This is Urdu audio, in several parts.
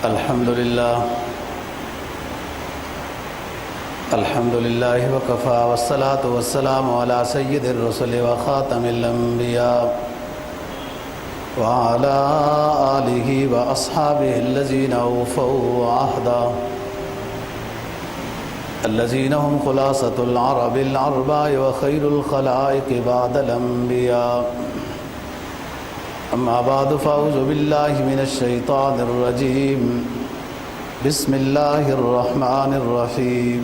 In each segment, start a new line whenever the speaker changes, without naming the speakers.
الحمد لله وكفى والصلاة والسلام على سيد الرسل وخاتم الأنبياء وعلى آله وأصحابه الذين أوفوا عهدا الذين هم خلاصة العرب العرباء وخير الخلائق بعد الأنبياء. أما بعد فأعوذ بالله من الشيطان الرجيم. بسم الله الرحمن الرحيم.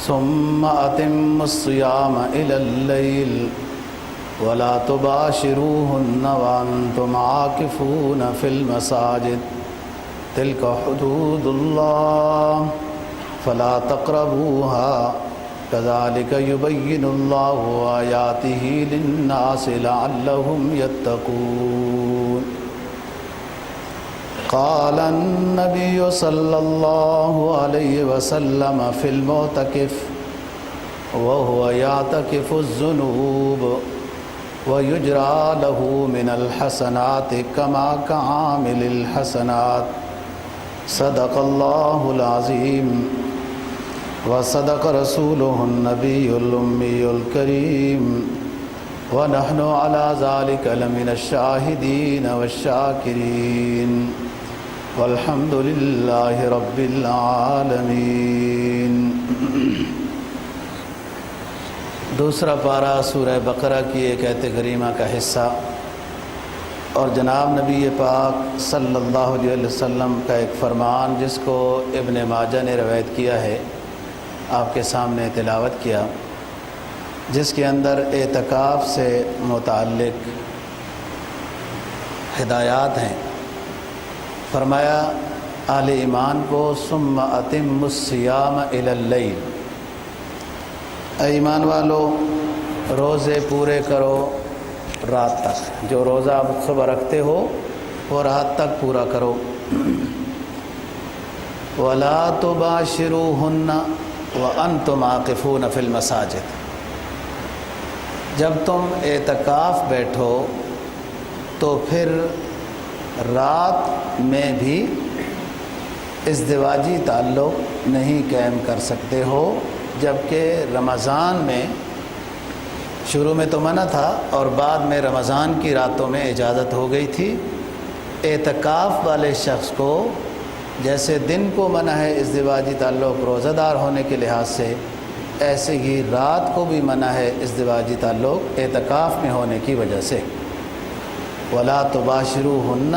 ثم أتموا الصيام إلى الليل ولا تباشروهن وأنتم عاكفون في المساجد تلك حدود الله فلا تقربوها كذلك يبين الله آياته للناس لعلهم يتقون. قال النبي صلى الله عليه وسلم في المعتكف وهو يعتكف الذنوب ويجرى له من الحسنات كما كعامل الحسنات. صدق الله العظيم وصدق رسوله النبي الأمي الكريم ونحن على ذلك لمن الشاهدين والشاكرين والحمد لله رب العالمين. دوسرا پارہ سورہ بقرہ کی ایک آیت کریمہ کا حصہ اور جناب نبی پاک صلی اللہ علیہ وسلم کا ایک فرمان جس کو ابن ماجہ نے روایت کیا ہے، آپ کے سامنے تلاوت کیا، جس کے اندر اعتکاف سے متعلق ہدایات ہیں. فرمایا اہل ایمان کو ثم اتموا الصیام الی اللیل، اے ایمان والو روزے پورے کرو رات تک. جو روزہ آپ صبح رکھتے ہو وہ رات تک پورا کرو. ولا تباشروہن وانتم عاکفون فی المساجد، جب تم اعتکاف بیٹھو تو پھر رات میں بھی ازدواجی تعلق نہیں قائم کر سکتے ہو، جبکہ رمضان میں شروع میں تو منع تھا اور بعد میں رمضان کی راتوں میں اجازت ہو گئی تھی. اعتکاف والے شخص کو جیسے دن کو منع ہے ازدواجی تعلق روزہ دار ہونے کے لحاظ سے، ایسے ہی رات کو بھی منع ہے ازدواجی تعلق اعتکاف میں ہونے کی وجہ سے. وَلَا تُبَاشِرُوهُنَّ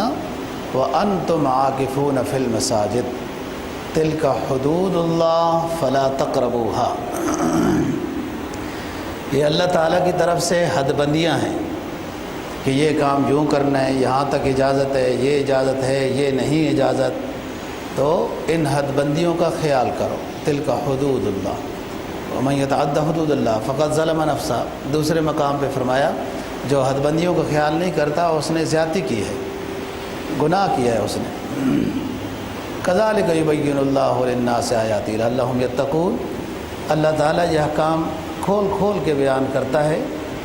وَأَنْتُمْ عَاكِفُونَ فِي الْمَسَاجِدِ تِلْكَ حُدُودُ اللَّهِ فَلَا تَقْرَبُوهَا. یہ اللہ تعالیٰ کی طرف سے حد بندیاں ہیں کہ یہ کام یوں کرنا ہے، یہاں تک اجازت ہے، یہ اجازت ہے، یہ نہیں اجازت. تو ان حد بندیوں کا خیال کرو. تلک حدود اللہ ومن یتعد حدود اللہ فقد ظلم نفسہ. دوسرے مقام پہ فرمایا جو حد بندیوں کا خیال نہیں کرتا اس نے زیادتی کی ہے، گناہ کیا ہے اس نے. کذالک یبین اللہ للناس آیاتہ لعلہم یتقون. اللہ تعالیٰ یہ احکام کھول کھول کے بیان کرتا ہے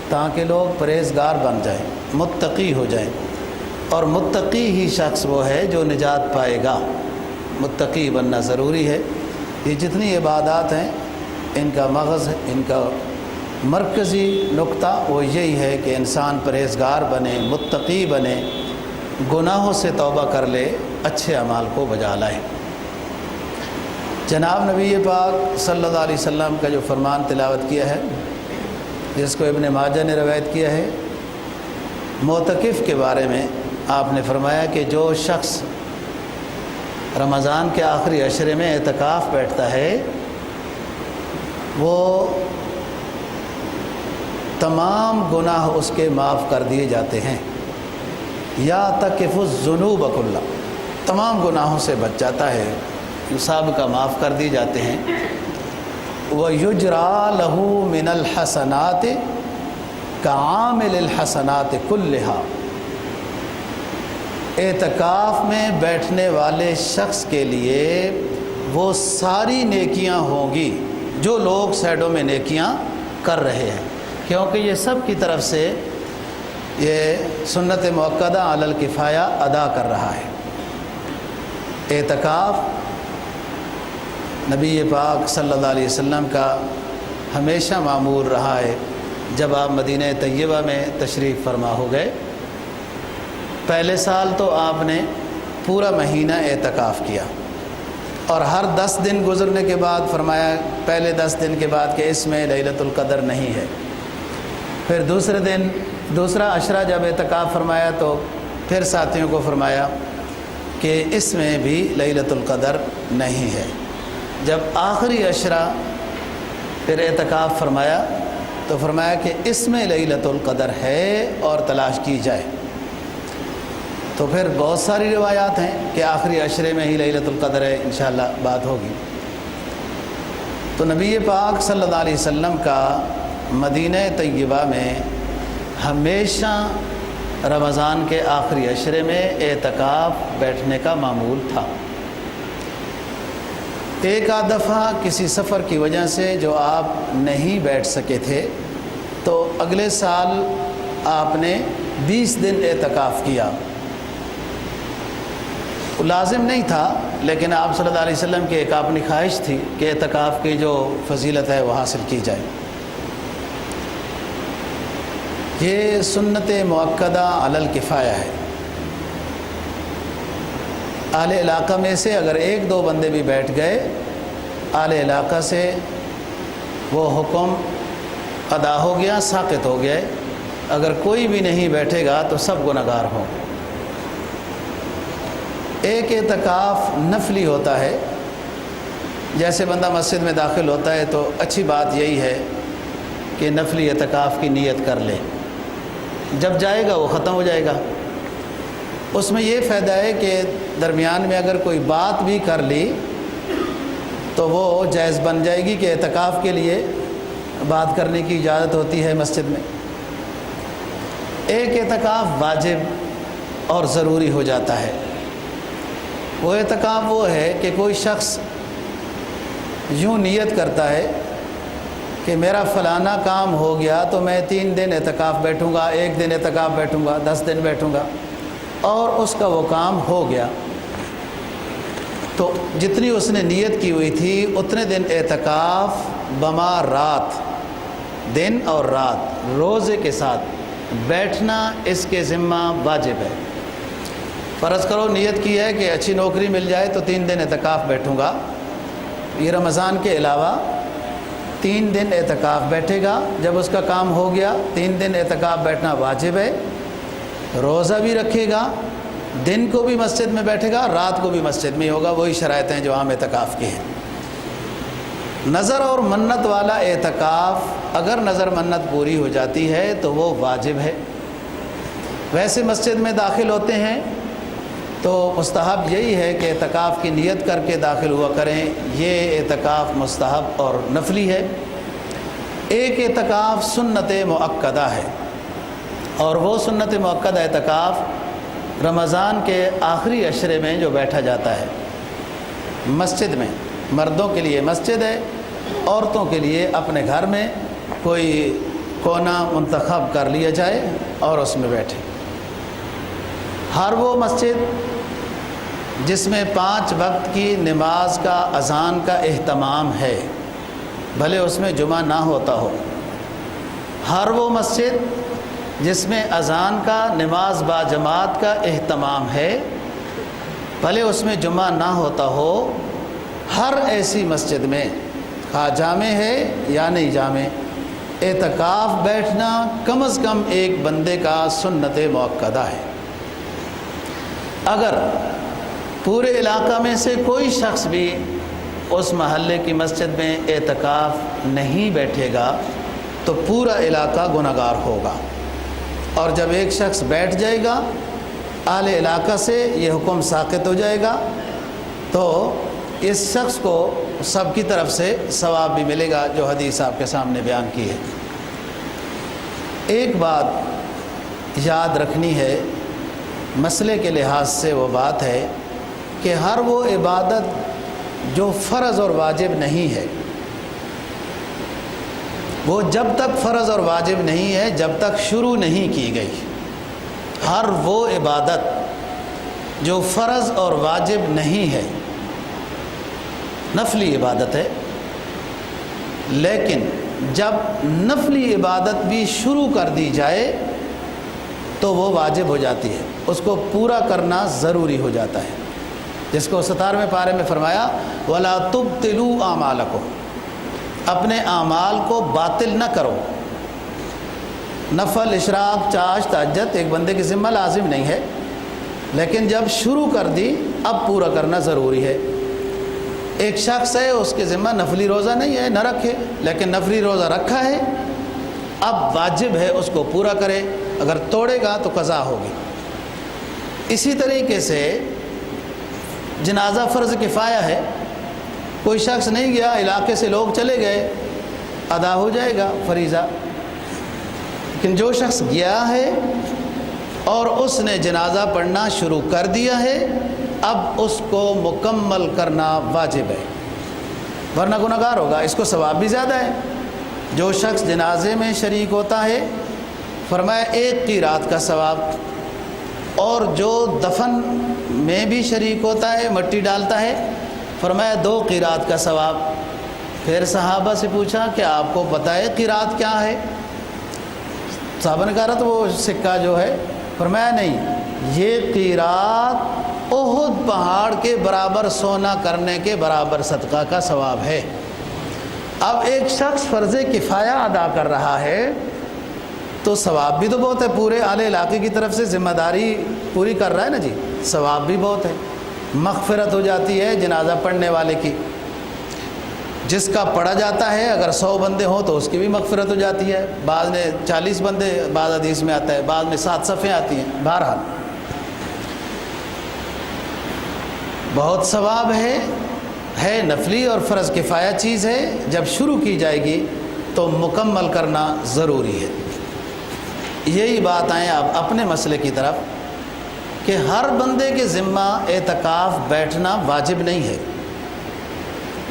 تاکہ لوگ پرہیزگار بن جائیں، متقی ہو جائیں. اور متقی ہی شخص وہ ہے جو نجات پائے گا. متقی بننا ضروری ہے. یہ جتنی عبادات ہیں ان کا مغز، ان کا مرکزی نقطہ وہ یہی ہے کہ انسان پرہیزگار بنے، متقی بنے، گناہوں سے توبہ کر لے، اچھے اعمال کو بجا لائے. جناب نبی پاک صلی اللہ علیہ وسلم کا جو فرمان تلاوت کیا ہے، جس کو ابن ماجہ نے روایت کیا ہے، معتکف کے بارے میں آپ نے فرمایا کہ جو شخص رمضان کے آخری عشرے میں اعتکاف بیٹھتا ہے وہ تمام گناہ اس کے معاف کر دیے جاتے ہیں. یا تکف الذنوب کلہ، تمام گناہوں سے بچ جاتا ہے، سابقہ معاف کر دیے جاتے ہیں. وَيُجْرَى لَهُ مِنَ الْحَسَنَاتِ كَعَامِلِ الْحَسَنَاتِ كُلِّهَا. اعتکاف میں بیٹھنے والے شخص کے لیے وہ ساری نیکیاں ہوں گی جو لوگ سائڈوں میں نیکیاں کر رہے ہیں، کیونکہ یہ سب کی طرف سے یہ سنت مؤکدہ علی الکفایہ ادا کر رہا ہے. اعتکاف نبی پاک صلی اللہ علیہ وسلم کا ہمیشہ معمول رہا ہے۔ جب آپ مدینہ طیبہ میں تشریف فرما ہو گئے، پہلے سال تو آپ نے پورا مہینہ اعتکاف کیا، اور ہر 10 دن گزرنے کے بعد فرمایا پہلے 10 دن کے بعد کہ اس میں لیلۃ القدر نہیں ہے۔ پھر دوسرا عشرہ جب اعتکاف فرمایا تو پھر ساتھیوں کو فرمایا کہ اس میں بھی لیلۃ القدر نہیں ہے۔ جب آخری عشرہ پھر اعتکاف فرمایا تو فرمایا کہ اس میں لیلۃ القدر ہے اور تلاش کی جائے۔ تو پھر بہت ساری روایات ہیں کہ آخری عشرے میں ہی لیلۃ القدر ہے، انشاءاللہ بات ہوگی۔ تو نبی پاک صلی اللہ علیہ وسلم کا مدینہ طیبہ میں ہمیشہ رمضان کے آخری عشرے میں اعتکاف بیٹھنے کا معمول تھا۔ ایک آدھ دفعہ کسی سفر کی وجہ سے جو آپ نہیں بیٹھ سکے تھے تو اگلے سال آپ نے 20 دن اعتکاف کیا۔ لازم نہیں تھا، لیکن آپ صلی اللہ علیہ وسلم کی ایک اپنی خواہش تھی کہ اعتکاف کی جو فضیلت ہے وہ حاصل کی جائے۔ یہ سنت مؤکدہ علی الکفایہ ہے۔ اہل علاقہ میں سے اگر 1-2 بندے بھی بیٹھ گئے، اہل علاقہ سے وہ حکم ادا ہو گیا، ساقط ہو گیا۔ اگر کوئی بھی نہیں بیٹھے گا تو سب گنہگار ہوں۔ ایک اعتکاف نفلی ہوتا ہے، جیسے بندہ مسجد میں داخل ہوتا ہے تو اچھی بات یہی ہے کہ نفلی اعتکاف کی نیت کر لے، جب جائے گا وہ ختم ہو جائے گا۔ اس میں یہ فائدہ ہے کہ درمیان میں اگر کوئی بات بھی کر لی تو وہ جائز بن جائے گی کہ اعتکاف کے لیے بات کرنے کی اجازت ہوتی ہے مسجد میں۔ ایک اعتکاف واجب اور ضروری ہو جاتا ہے۔ وہ اعتکاف وہ ہے کہ کوئی شخص یوں نیت کرتا ہے کہ میرا فلانا کام ہو گیا تو میں 3 دن اعتکاف بیٹھوں گا، 1 دن اعتکاف بیٹھوں گا، 10 دن بیٹھوں گا، اور اس کا وہ کام ہو گیا۔ تو جتنی اس نے نیت کی ہوئی تھی اتنے دن اعتکاف بما رات، دن اور رات روزے کے ساتھ بیٹھنا اس کے ذمہ واجب ہے۔ فرض کرو نیت کی ہے کہ اچھی نوکری مل جائے تو 3 دن اعتکاف بیٹھوں گا، یہ رمضان کے علاوہ 3 دن اعتکاف بیٹھے گا۔ جب اس کا کام ہو گیا 3 دن اعتکاف بیٹھنا واجب ہے، روزہ بھی رکھے گا، دن کو بھی مسجد میں بیٹھے گا، رات کو بھی مسجد میں ہی ہوگا۔ وہی شرائط ہیں جو عام اعتکاف کی ہیں۔ نظر اور منت والا اعتکاف اگر نظر منت پوری ہو جاتی ہے تو وہ واجب ہے۔ ویسے مسجد میں داخل ہوتے ہیں تو مستحب یہی ہے کہ اعتکاف کی نیت کر کے داخل ہوا کریں، یہ اعتکاف مستحب اور نفلی ہے۔ ایک اعتکاف سنت مؤکدہ ہے، اور وہ سنت مؤکدہ اعتکاف رمضان کے آخری عشرے میں جو بیٹھا جاتا ہے مسجد میں۔ مردوں کے لیے مسجد ہے، عورتوں کے لیے اپنے گھر میں کوئی کونا منتخب کر لیا جائے اور اس میں بیٹھے۔ ہر وہ مسجد جس میں 5 وقت کی نماز کا اذان کا اہتمام ہے، بھلے اس میں جمعہ نہ ہوتا ہو، ہر وہ مسجد جس میں اذان کا نماز با جماعت کا اہتمام ہے، بھلے اس میں جمعہ نہ ہوتا ہو، ہر ایسی مسجد میں خواہ جامع ہے یا نہیں جامع، اعتکاف بیٹھنا کم از کم ایک بندے کا سنت مؤکدہ ہے۔ اگر پورے علاقہ میں سے کوئی شخص بھی اس محلے کی مسجد میں اعتکاف نہیں بیٹھے گا تو پورا علاقہ گنہگار ہوگا، اور جب ایک شخص بیٹھ جائے گا اہل علاقہ سے یہ حکم ساقط ہو جائے گا، تو اس شخص کو سب کی طرف سے ثواب بھی ملے گا جو حدیث آپ کے سامنے بیان کی ہے۔ ایک بات یاد رکھنی ہے مسئلے کے لحاظ سے، وہ بات ہے کہ ہر وہ عبادت جو فرض اور واجب نہیں ہے، وہ جب تک فرض اور واجب نہیں ہے جب تک شروع نہیں کی گئی۔ ہر وہ عبادت جو فرض اور واجب نہیں ہے، نفلی عبادت ہے، لیکن جب نفلی عبادت بھی شروع کر دی جائے تو وہ واجب ہو جاتی ہے، اس کو پورا کرنا ضروری ہو جاتا ہے، جس کو 17ویں پارے میں فرمایا وَلَا تُبْطِلُوا أَعْمَالَكُمْ، اپنے اعمال کو باطل نہ کرو۔ نفل، اشراق، چاش، تہجد ایک بندے کی ذمہ لازم نہیں ہے، لیکن جب شروع کر دی اب پورا کرنا ضروری ہے۔ ایک شخص ہے اس کے ذمہ نفلی روزہ نہیں ہے، نہ رکھے، لیکن نفلی روزہ رکھا ہے، اب واجب ہے اس کو پورا کرے، اگر توڑے گا تو قضا ہوگی۔ اسی طریقے سے جنازہ فرض کفایہ ہے، کوئی شخص نہیں گیا، علاقے سے لوگ چلے گئے، ادا ہو جائے گا فریضہ۔ لیکن جو شخص گیا ہے اور اس نے جنازہ پڑھنا شروع کر دیا ہے، اب اس کو مکمل کرنا واجب ہے، ورنہ گنہگار ہوگا، اس کو ثواب بھی زیادہ ہے۔ جو شخص جنازے میں شریک ہوتا ہے فرمایا 1 قیراط کا ثواب، اور جو دفن میں بھی شریک ہوتا ہے، مٹی ڈالتا ہے، فرمایا 2 قیراط کا ثواب۔ پھر صحابہ سے پوچھا کہ آپ کو پتہ ہے قیراط کیا ہے؟ صحابہ نے کہا تو وہ سکہ جو ہے، فرمایا نہیں، یہ قیراط احد پہاڑ کے برابر سونا کرنے کے برابر صدقہ کا ثواب ہے۔ اب ایک شخص فرض کفایہ ادا کر رہا ہے تو ثواب بھی تو بہت ہے، پورے اہل علاقے کی طرف سے ذمہ داری پوری کر رہا ہے نا جی، ثواب بھی بہت ہے، مغفرت ہو جاتی ہے جنازہ پڑھنے والے کی، جس کا پڑھا جاتا ہے اگر 100 بندے ہوں تو اس کی بھی مغفرت ہو جاتی ہے، بعض میں 40 بندے، بعض حدیث میں آتا ہے، بعض میں 7 صفحیں آتی ہیں، بہرحال بہت ثواب ہے نفلی اور فرض کفایہ چیز ہے، جب شروع کی جائے گی تو مکمل کرنا ضروری ہے۔ یہی بات آئیں اب اپنے مسئلے کی طرف کہ ہر بندے کے ذمہ اعتکاف بیٹھنا واجب نہیں ہے۔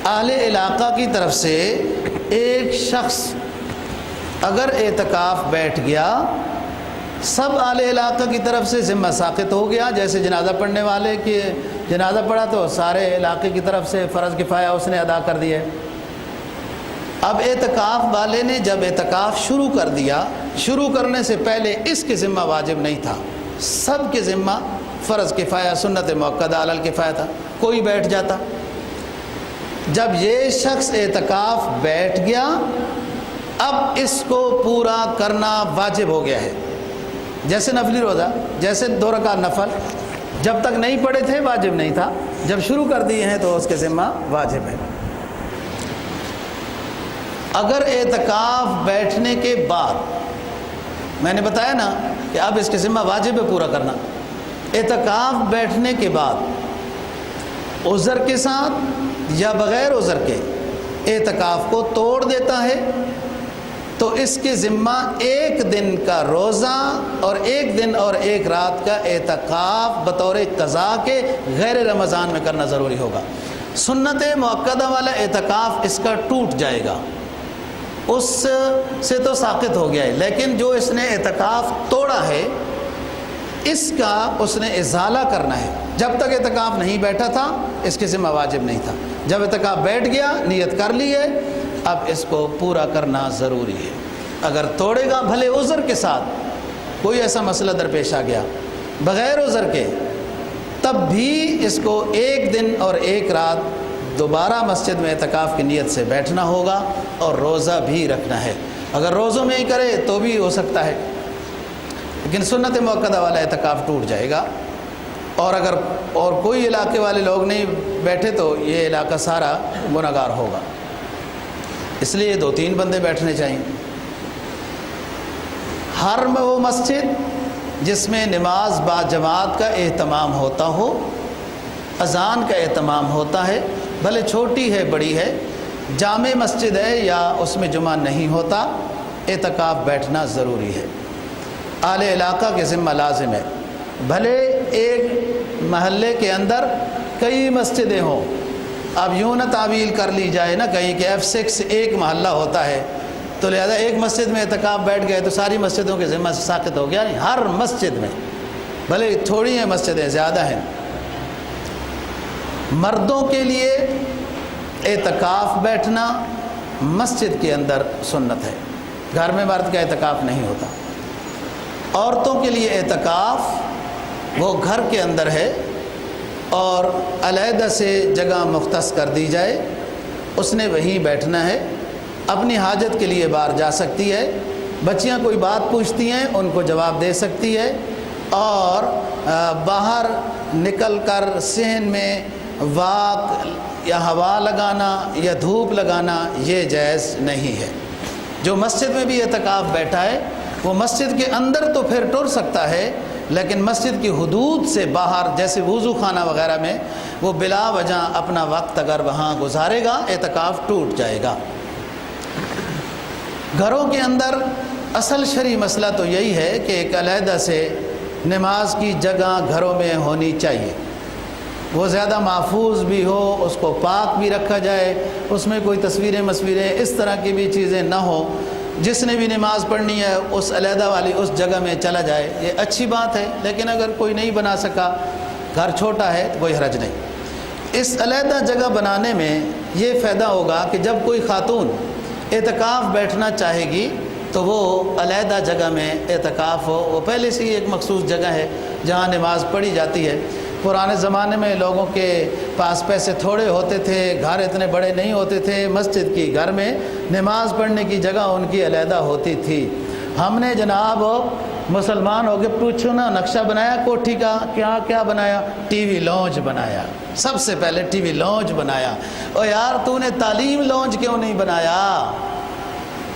اہل علاقہ کی طرف سے ایک شخص اگر اعتکاف بیٹھ گیا، سب اہل علاقہ کی طرف سے ذمہ ساقط ہو گیا، جیسے جنازہ پڑھنے والے کی جنازہ پڑھا تو سارے علاقے کی طرف سے فرض کفایہ اس نے ادا کر دیا۔ اب اعتکاف والے نے جب اعتکاف شروع کر دیا، شروع کرنے سے پہلے اس کے ذمہ واجب نہیں تھا، سب کے ذمہ فرض کفایہ سنت مؤکدہ علی الکفایہ تھا، کوئی بیٹھ جاتا۔ جب یہ شخص اعتکاف بیٹھ گیا، اب اس کو پورا کرنا واجب ہو گیا ہے، جیسے نفلی روزہ، جیسے 2 رکعت نفل جب تک نہیں پڑھے تھے واجب نہیں تھا، جب شروع کر دیے ہیں تو اس کے ذمہ واجب ہے۔ اگر اعتکاف بیٹھنے کے بعد، میں نے بتایا نا کہ اب اس کے ذمہ واجب ہے پورا کرنا، اعتکاف بیٹھنے کے بعد عذر کے ساتھ یا بغیر عذر کے اعتکاف کو توڑ دیتا ہے تو اس کے ذمہ 1 دن کا روزہ اور 1 دن اور 1 رات کا اعتکاف بطور قضا کے غیر رمضان میں کرنا ضروری ہوگا۔ سنت مؤکدہ والا اعتکاف اس کا ٹوٹ جائے گا، اس سے تو ساقط ہو گیا ہے، لیکن جو اس نے اعتکاف توڑا ہے اس کا اس نے ازالہ کرنا ہے۔ جب تک اعتکاف نہیں بیٹھا تھا اس کے ذمہ واجب نہیں تھا، جب اعتکاف بیٹھ گیا، نیت کر لی ہے، اب اس کو پورا کرنا ضروری ہے۔ اگر توڑے گا بھلے عذر کے ساتھ، کوئی ایسا مسئلہ درپیش آ گیا بغیر عذر کے، تب بھی اس کو 1 دن اور 1 رات دوبارہ مسجد میں اعتکاف کی نیت سے بیٹھنا ہوگا اور روزہ بھی رکھنا ہے۔ اگر روزوں میں ہی کرے تو بھی ہو سکتا ہے، لیکن سنت مؤکدہ والا اعتکاف ٹوٹ جائے گا۔ اور اگر اور کوئی علاقے والے لوگ نہیں بیٹھے تو یہ علاقہ سارا گنہگار ہوگا، اس لیے 2-3 بندے بیٹھنے چاہیے۔ ہر وہ مسجد جس میں نماز با جماعت کا اہتمام ہوتا ہو، اذان کا اہتمام ہوتا ہے، بھلے چھوٹی ہے بڑی ہے، جامع مسجد ہے یا اس میں جمعہ نہیں ہوتا، اعتکاف بیٹھنا ضروری ہے۔ اہل علاقہ کے ذمہ لازم ہے، بھلے ایک محلے کے اندر کئی مسجدیں ہوں، اب یوں نہ تعویل کر لی جائے نا کہیں کہ F6 ایک محلہ ہوتا ہے تو لہذا ایک مسجد میں اعتکاف بیٹھ گئے تو ساری مسجدوں کے ذمہ سے ساقط ہو گیا، نہیں، ہر مسجد میں بھلے تھوڑی ہیں مسجدیں، زیادہ ہیں۔ مردوں کے لیے اعتکاف بیٹھنا مسجد کے اندر سنت ہے، گھر میں مرد کا اعتکاف نہیں ہوتا۔ عورتوں کے لیے اعتکاف وہ گھر کے اندر ہے اور علیحدہ سے جگہ مختص کر دی جائے، اس نے وہیں بیٹھنا ہے، اپنی حاجت کے لیے باہر جا سکتی ہے، بچیاں کوئی بات پوچھتی ہیں ان کو جواب دے سکتی ہے، اور باہر نکل کر صحن میں واک یا ہوا لگانا یا دھوپ لگانا یہ جائز نہیں ہے۔ جو مسجد میں بھی اعتکاف بیٹھا ہے وہ مسجد کے اندر تو پھر ٹر سکتا ہے، لیکن مسجد کی حدود سے باہر جیسے وضو خانہ وغیرہ میں وہ بلا وجہ اپنا وقت اگر وہاں گزارے گا اعتکاف ٹوٹ جائے گا۔ گھروں کے اندر اصل شرعی مسئلہ تو یہی ہے کہ ایک علیحدہ سے نماز کی جگہ گھروں میں ہونی چاہیے، وہ زیادہ محفوظ بھی ہو، اس کو پاک بھی رکھا جائے، اس میں کوئی تصویریں اس طرح کی بھی چیزیں نہ ہو۔ جس نے بھی نماز پڑھنی ہے اس علیحدہ والی اس جگہ میں چلا جائے، یہ اچھی بات ہے، لیکن اگر کوئی نہیں بنا سکا، گھر چھوٹا ہے تو کوئی حرج نہیں۔ اس علیحدہ جگہ بنانے میں یہ فائدہ ہوگا کہ جب کوئی خاتون اعتکاف بیٹھنا چاہے گی تو وہ علیحدہ جگہ میں اعتکاف ہو، وہ پہلے سے ہی ایک مخصوص جگہ ہے جہاں نماز پڑھی جاتی ہے۔ پرانے زمانے میں لوگوں کے پاس پیسے تھوڑے ہوتے تھے، گھر اتنے بڑے نہیں ہوتے تھے، مسجد کی گھر میں نماز پڑھنے کی جگہ ان کی علیحدہ ہوتی تھی۔ ہم نے جناب مسلمان ہو کے پوچھو نا نقشہ بنایا کوٹھی کا، کیا بنایا؟ ٹی وی لانج بنایا، سب سے پہلے ٹی وی لانج بنایا۔ او یار تو نے تعلیم لانج کیوں نہیں بنایا؟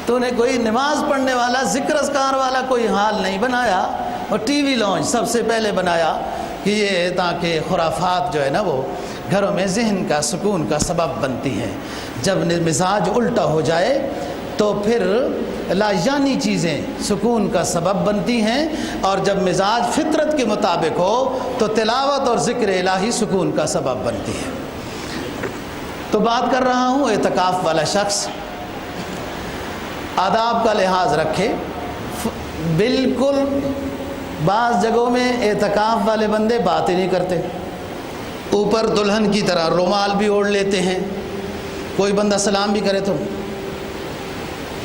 تو نے کوئی نماز پڑھنے والا ذکر اذکار والا کوئی حال نہیں بنایا، اور ٹی وی لانج سب سے پہلے بنایا کہ یہ تاکہ خرافات جو ہے نا وہ گھروں میں ذہن کا سکون کا سبب بنتی ہیں۔ جب مزاج الٹا ہو جائے تو پھر لایانی چیزیں سکون کا سبب بنتی ہیں، اور جب مزاج فطرت کے مطابق ہو تو تلاوت اور ذکر الہی سکون کا سبب بنتی ہے۔ تو بات کر رہا ہوں اعتکاف والا شخص آداب کا لحاظ رکھے۔ بالکل بعض جگہوں میں اعتکاف والے بندے بات ہی نہیں کرتے، اوپر دلہن کی طرح رومال بھی اوڑھ لیتے ہیں، کوئی بندہ سلام بھی کرے تو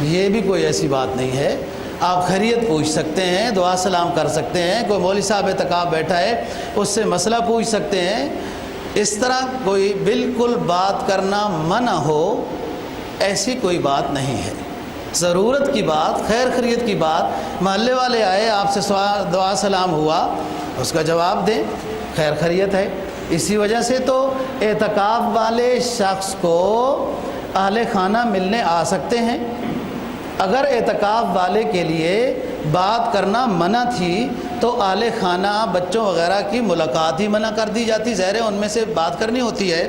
یہ بھی کوئی ایسی بات نہیں ہے۔ آپ خیریت پوچھ سکتے ہیں، دعا سلام کر سکتے ہیں، کوئی مولوی صاحب اعتکاف بیٹھا ہے اس سے مسئلہ پوچھ سکتے ہیں۔ اس طرح کوئی بالکل بات کرنا منع ہو ایسی کوئی بات نہیں ہے۔ ضرورت کی بات، خیر خیریت کی بات، محلے والے آئے آپ سے دعا سلام ہوا، اس کا جواب دیں، خیر خیریت ہے۔ اسی وجہ سے تو اعتکاف والے شخص کو اہل خانہ ملنے آ سکتے ہیں۔ اگر اعتکاف والے کے لیے بات کرنا منع تھی تو اہل خانہ بچوں وغیرہ کی ملاقات ہی منع کر دی جاتی، ظاہر ہے ان میں سے بات کرنی ہوتی ہے۔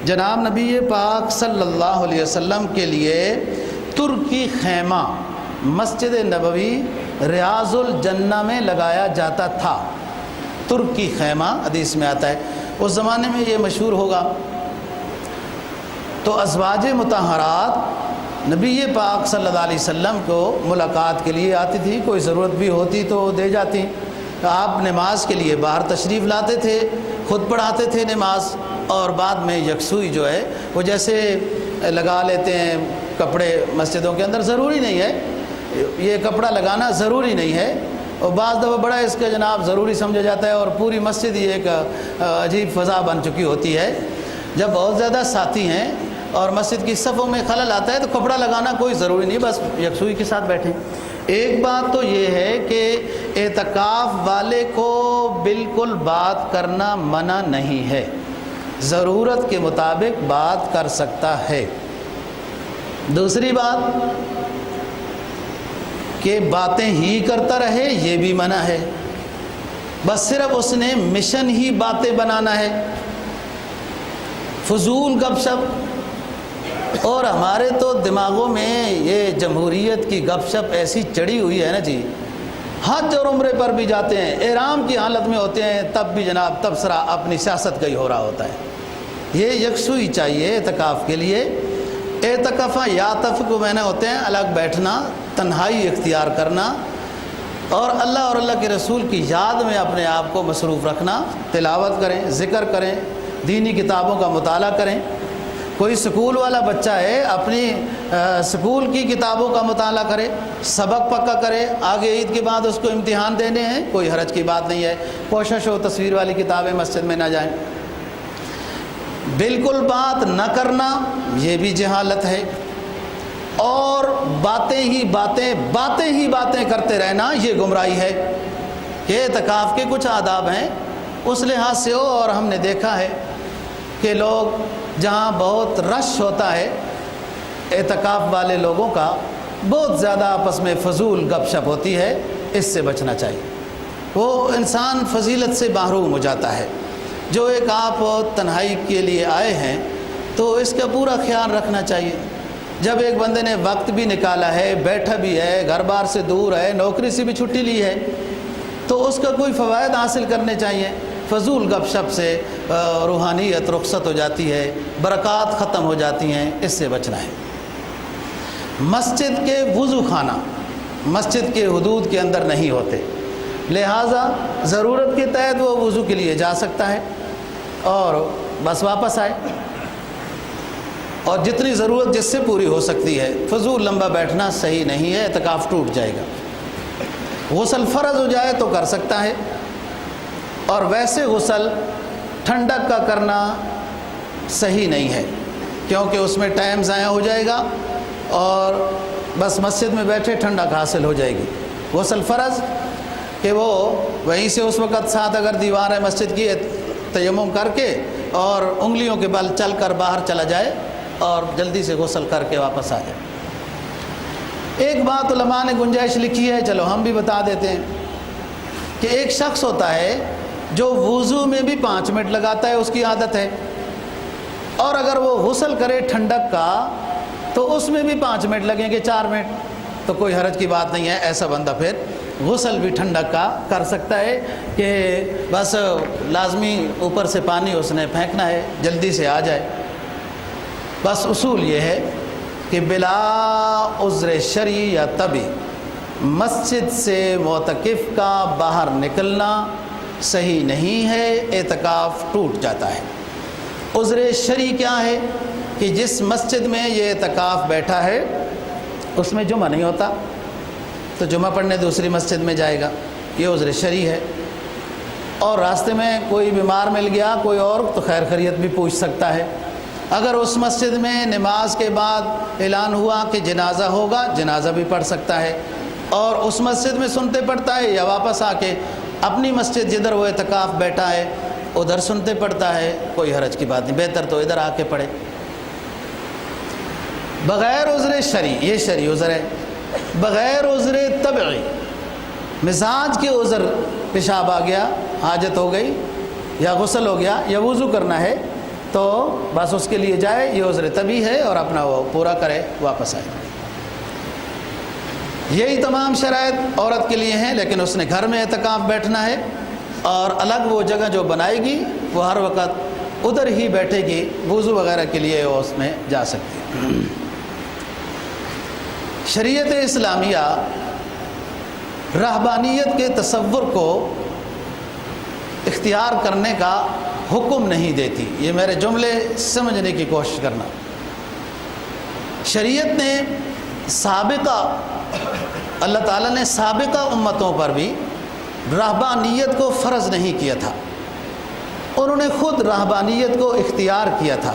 جناب نبی پاک صلی اللہ علیہ وسلم کے لیے ترکی خیمہ مسجد نبوی ریاض الجنہ میں لگایا جاتا تھا۔ ترکی خیمہ حدیث میں آتا ہے، اس زمانے میں یہ مشہور ہوگا۔ تو ازواج مطہرات نبی پاک صلی اللہ علیہ وسلم کو ملاقات کے لیے آتی تھی، کوئی ضرورت بھی ہوتی تو دے جاتی۔ آپ نماز کے لیے باہر تشریف لاتے تھے، خود پڑھاتے تھے نماز، اور بعد میں یکسوئی جو ہے وہ جیسے لگا لیتے ہیں کپڑے مسجدوں کے اندر، ضروری نہیں ہے یہ کپڑا لگانا، ضروری نہیں ہے، اور بعض دفعہ بڑا اس کا جناب ضروری سمجھا جاتا ہے، اور پوری مسجد یہ ایک عجیب فضا بن چکی ہوتی ہے۔ جب بہت زیادہ ساتھی ہیں اور مسجد کی صفوں میں خلل آتا ہے تو کپڑا لگانا کوئی ضروری نہیں، بس یکسوئی کے ساتھ بیٹھیں۔ ایک بات تو یہ ہے کہ اعتکاف والے کو بالکل بات کرنا منع نہیں ہے، ضرورت کے مطابق بات کر سکتا ہے۔ دوسری بات کہ باتیں ہی کرتا رہے یہ بھی منع ہے، بس صرف اس نے مشن ہی باتیں بنانا ہے، فضول گپ شپ۔ اور ہمارے تو دماغوں میں یہ جمہوریت کی گپ شپ ایسی چڑھی ہوئی ہے نا جی، حج اور عمرے پر بھی جاتے ہیں، احرام کی حالت میں ہوتے ہیں، تب بھی جناب تبصرہ اپنی سیاست کا ہی ہو رہا ہوتا ہے۔ یہ یکسوئی چاہیے اعتکاف کے لیے۔ اعتکاف یا تفق میں نے ہوتے ہیں الگ بیٹھنا، تنہائی اختیار کرنا، اور اللہ کے رسول کی یاد میں اپنے آپ کو مصروف رکھنا، تلاوت کریں، ذکر کریں، دینی کتابوں کا مطالعہ کریں۔ کوئی سکول والا بچہ ہے، اپنی سکول کی کتابوں کا مطالعہ کرے، سبق پکا کرے، آگے عید کے بعد اس کو امتحان دینے ہیں، کوئی حرج کی بات نہیں ہے۔ کوشش ہو تصویر والی کتابیں مسجد میں نہ جائیں۔ بالکل بات نہ کرنا یہ بھی جہالت ہے، اور باتیں ہی باتیں کرتے رہنا یہ گمراہی ہے۔ کہ اعتکاف کے کچھ آداب ہیں اس لحاظ سے ہو، اور ہم نے دیکھا ہے کہ لوگ جہاں بہت رش ہوتا ہے اعتکاف والے لوگوں کا، بہت زیادہ آپس میں فضول گپ شپ ہوتی ہے، اس سے بچنا چاہیے۔ وہ انسان فضیلت سے محروم ہو جاتا ہے۔ جو ایک آپ تنہائی کے لیے آئے ہیں تو اس کا پورا خیال رکھنا چاہیے۔ جب ایک بندے نے وقت بھی نکالا ہے، بیٹھا بھی ہے، گھر بار سے دور ہے، نوکری سے بھی چھٹی لی ہے، تو اس کا کوئی فوائد حاصل کرنے چاہیے۔ فضول گپ شپ سے روحانیت رخصت ہو جاتی ہے، برکات ختم ہو جاتی ہیں، اس سے بچنا ہے۔ مسجد کے وضو خانہ مسجد کے حدود کے اندر نہیں ہوتے، لہٰذا ضرورت کے تحت وہ وضو کے لیے جا سکتا ہے اور بس واپس آئے، اور جتنی ضرورت جس سے پوری ہو سکتی ہے۔ فضول لمبا بیٹھنا صحیح نہیں ہے، اعتکاف ٹوٹ جائے گا۔ غسل فرض ہو جائے تو کر سکتا ہے، اور ویسے غسل ٹھنڈک کا کرنا صحیح نہیں ہے، کیونکہ اس میں ٹائم ضائع ہو جائے گا اور بس مسجد میں بیٹھے ٹھنڈک حاصل ہو جائے گی۔ غسل فرض کہ وہ وہیں سے اس وقت ساتھ اگر دیوار ہے مسجد کی، تیمم کر کے اور انگلیوں کے بل چل کر باہر چلا جائے اور جلدی سے غسل کر کے واپس آ جائے۔ ایک بات علماء نے گنجائش لکھی ہے، چلو ہم بھی بتا دیتے ہیں، کہ ایک شخص ہوتا ہے جو وضو میں بھی 5 منٹ لگاتا ہے، اس کی عادت ہے، اور اگر وہ غسل کرے ٹھنڈک کا تو اس میں بھی 5 منٹ لگیں گے، 4 منٹ، تو کوئی حرج کی بات نہیں ہے۔ ایسا بندہ پھر غسل بھی ٹھنڈک کا کر سکتا ہے کہ بس لازمی اوپر سے پانی اس نے پھینکنا ہے، جلدی سے آ جائے۔ بس اصول یہ ہے کہ بلا عذر شرعی یا طبی مسجد سے معتکف کا باہر نکلنا صحیح نہیں ہے، اعتکاف ٹوٹ جاتا ہے۔ عذر شرعی کیا ہے؟ کہ جس مسجد میں یہ اعتکاف بیٹھا ہے اس میں جمعہ نہیں ہوتا، تو جمعہ پڑھنے دوسری مسجد میں جائے گا، یہ عذر شرعی ہے۔ اور راستے میں کوئی بیمار مل گیا کوئی اور، تو خیر خیریت بھی پوچھ سکتا ہے۔ اگر اس مسجد میں نماز کے بعد اعلان ہوا کہ جنازہ ہوگا، جنازہ بھی پڑھ سکتا ہے، اور اس مسجد میں سنتے پڑھتا ہے، یا واپس آ کے اپنی مسجد جدھر وہ اعتکاف بیٹھا ہے ادھر سنتے پڑھتا ہے، کوئی حرج کی بات نہیں، بہتر تو ادھر آ کے پڑھے۔ بغیر عذر شرعی، یہ شرعی عذر ہے، بغیر عذر طبعی، مزاج کے عذر، پیشاب آ گیا، حاجت ہو گئی، یا غسل ہو گیا، یا وضو کرنا ہے، تو بس اس کے لیے جائے، یہ عذر طبعی ہے، اور اپنا وہ پورا کرے، واپس آئے۔ یہی تمام شرائط عورت کے لیے ہیں، لیکن اس نے گھر میں اعتکاف بیٹھنا ہے، اور الگ وہ جگہ جو بنائے گی وہ ہر وقت ادھر ہی بیٹھے گی، وضو وغیرہ کے لیے وہ اس میں جا سکتی ہے۔ شریعت اسلامیہ رہبانیت کے تصور کو اختیار کرنے کا حکم نہیں دیتی، یہ میرے جملے سمجھنے کی کوشش کرنا۔ شریعت نے سابقہ، اللہ تعالیٰ نے سابقہ امتوں پر بھی رہبانیت کو فرض نہیں کیا تھا، انہوں نے خود رہبانیت کو اختیار کیا تھا۔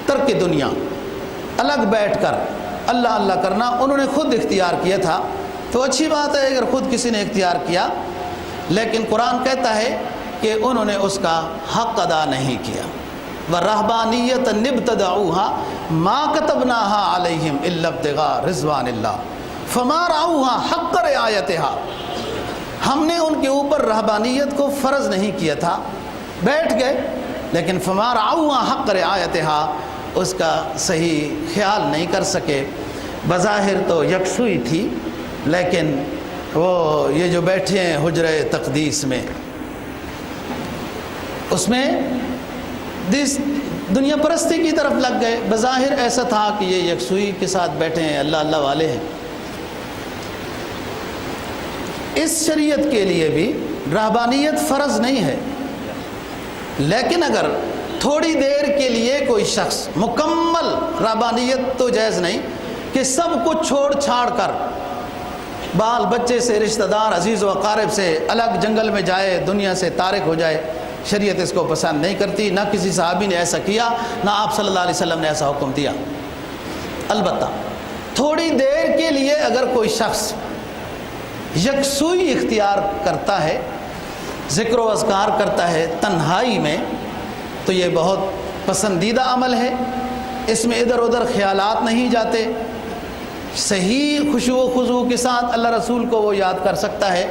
ترک دنیا، الگ بیٹھ کر اللہ اللہ کرنا انہوں نے خود اختیار کیا تھا، تو اچھی بات ہے اگر خود کسی نے اختیار کیا، لیکن قرآن کہتا ہے کہ انہوں نے اس کا حق ادا نہیں کیا۔ وَالرَّهْبَانِيَّةَ ابْتَدَعُوهَا مَا كَتَبْنَاهَا عَلَيْهِمْ إِلَّا ابْتِغَاءَ رِضْوَانِ اللَّهِ فَمَا رَعَوْهَا حَقَّ رِعَایَتِهَا۔ ہم نے ان کے اوپر رہبانیت کو فرض نہیں کیا تھا، بیٹھ گئے، لیکن فَمَا رَعَوْهَا حَقَّ رِعَایَتِهَا اس کا صحیح خیال نہیں کر سکے۔ بظاہر تو یکسوئی تھی، لیکن وہ یہ جو بیٹھے ہیں حجرہ تقدیس میں، اس میں دنیا پرستی کی طرف لگ گئے۔ بظاہر ایسا تھا کہ یہ یکسوئی کے ساتھ بیٹھے ہیں، اللہ اللہ والے ہیں۔ اس شریعت کے لیے بھی رہبانیت فرض نہیں ہے، لیکن اگر تھوڑی دیر کے لیے کوئی شخص مکمل رہبانیت تو جائز نہیں کہ سب کچھ چھوڑ چھاڑ کر بال بچے سے، رشتہ دار، عزیز و اقارب سے الگ جنگل میں جائے، دنیا سے تارک ہو جائے، شریعت اس کو پسند نہیں کرتی، نہ کسی صحابی نے ایسا کیا، نہ آپ صلی اللہ علیہ وسلم نے ایسا حکم دیا۔ البتہ تھوڑی دیر کے لیے اگر کوئی شخص یکسوئی اختیار کرتا ہے، ذکر و اذکار کرتا ہے تنہائی میں، تو یہ بہت پسندیدہ عمل ہے، اس میں ادھر ادھر خیالات نہیں جاتے، صحیح خشوع و خضوع کے ساتھ اللہ رسول کو وہ یاد کر سکتا ہے۔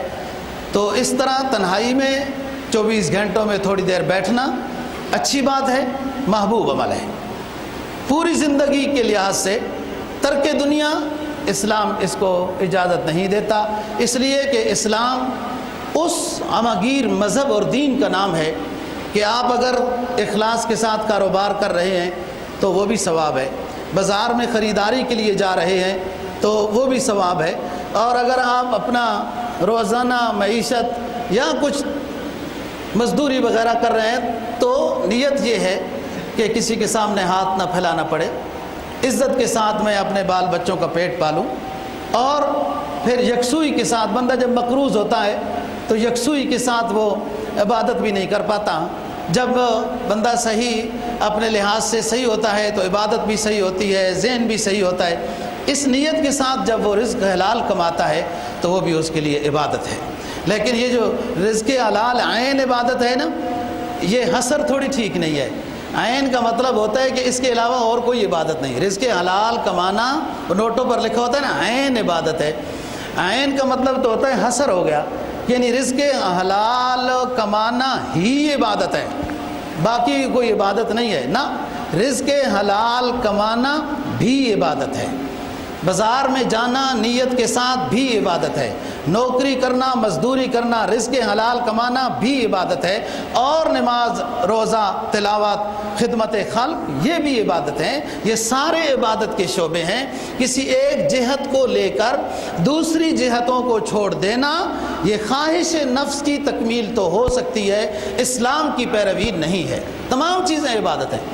تو اس طرح تنہائی میں 24 گھنٹوں میں تھوڑی دیر بیٹھنا اچھی بات ہے، محبوب عمل ہے۔ پوری زندگی کے لحاظ سے ترک دنیا اسلام اس کو اجازت نہیں دیتا، اس لیے کہ اسلام اس عماگیر مذہب اور دین کا نام ہے کہ آپ اگر اخلاص کے ساتھ کاروبار کر رہے ہیں تو وہ بھی ثواب ہے، بازار میں خریداری کے لیے جا رہے ہیں تو وہ بھی ثواب ہے، اور اگر آپ اپنا روزانہ معیشت یا کچھ مزدوری وغیرہ کر رہے ہیں تو نیت یہ ہے کہ کسی کے سامنے ہاتھ نہ پھیلانا پڑے، عزت کے ساتھ میں اپنے بال بچوں کا پیٹ پالوں، اور پھر یکسوئی کے ساتھ بندہ جب مقروض ہوتا ہے تو یکسوئی کے ساتھ وہ عبادت بھی نہیں کر پاتا۔ جب بندہ صحیح اپنے لحاظ سے صحیح ہوتا ہے تو عبادت بھی صحیح ہوتی ہے، ذہن بھی صحیح ہوتا ہے۔ اس نیت کے ساتھ جب وہ رزق حلال کماتا ہے تو وہ بھی اس کے لیے عبادت ہے۔ لیکن یہ جو رزق حلال عین عبادت ہے نا، یہ حصر تھوڑی ٹھیک نہیں ہے۔ عین کا مطلب ہوتا ہے کہ اس کے علاوہ اور کوئی عبادت نہیں۔ رزق حلال کمانا نوٹوں پر لکھا ہوتا ہے نا، عین عبادت ہے۔ عین کا مطلب تو ہوتا ہے حصر ہو گیا، یعنی رزق حلال کمانا ہی عبادت ہے، باقی کوئی عبادت نہیں ہے نا۔ رزق حلال کمانا بھی عبادت ہے، بازار میں جانا نیت کے ساتھ بھی عبادت ہے، نوکری کرنا، مزدوری کرنا، رزق حلال کمانا بھی عبادت ہے، اور نماز، روزہ، تلاوت، خدمت خلق یہ بھی عبادت ہیں۔ یہ سارے عبادت کے شعبے ہیں۔ کسی ایک جہت کو لے کر دوسری جہتوں کو چھوڑ دینا یہ خواہش نفس کی تکمیل تو ہو سکتی ہے، اسلام کی پیروی نہیں ہے۔ تمام چیزیں عبادت ہیں۔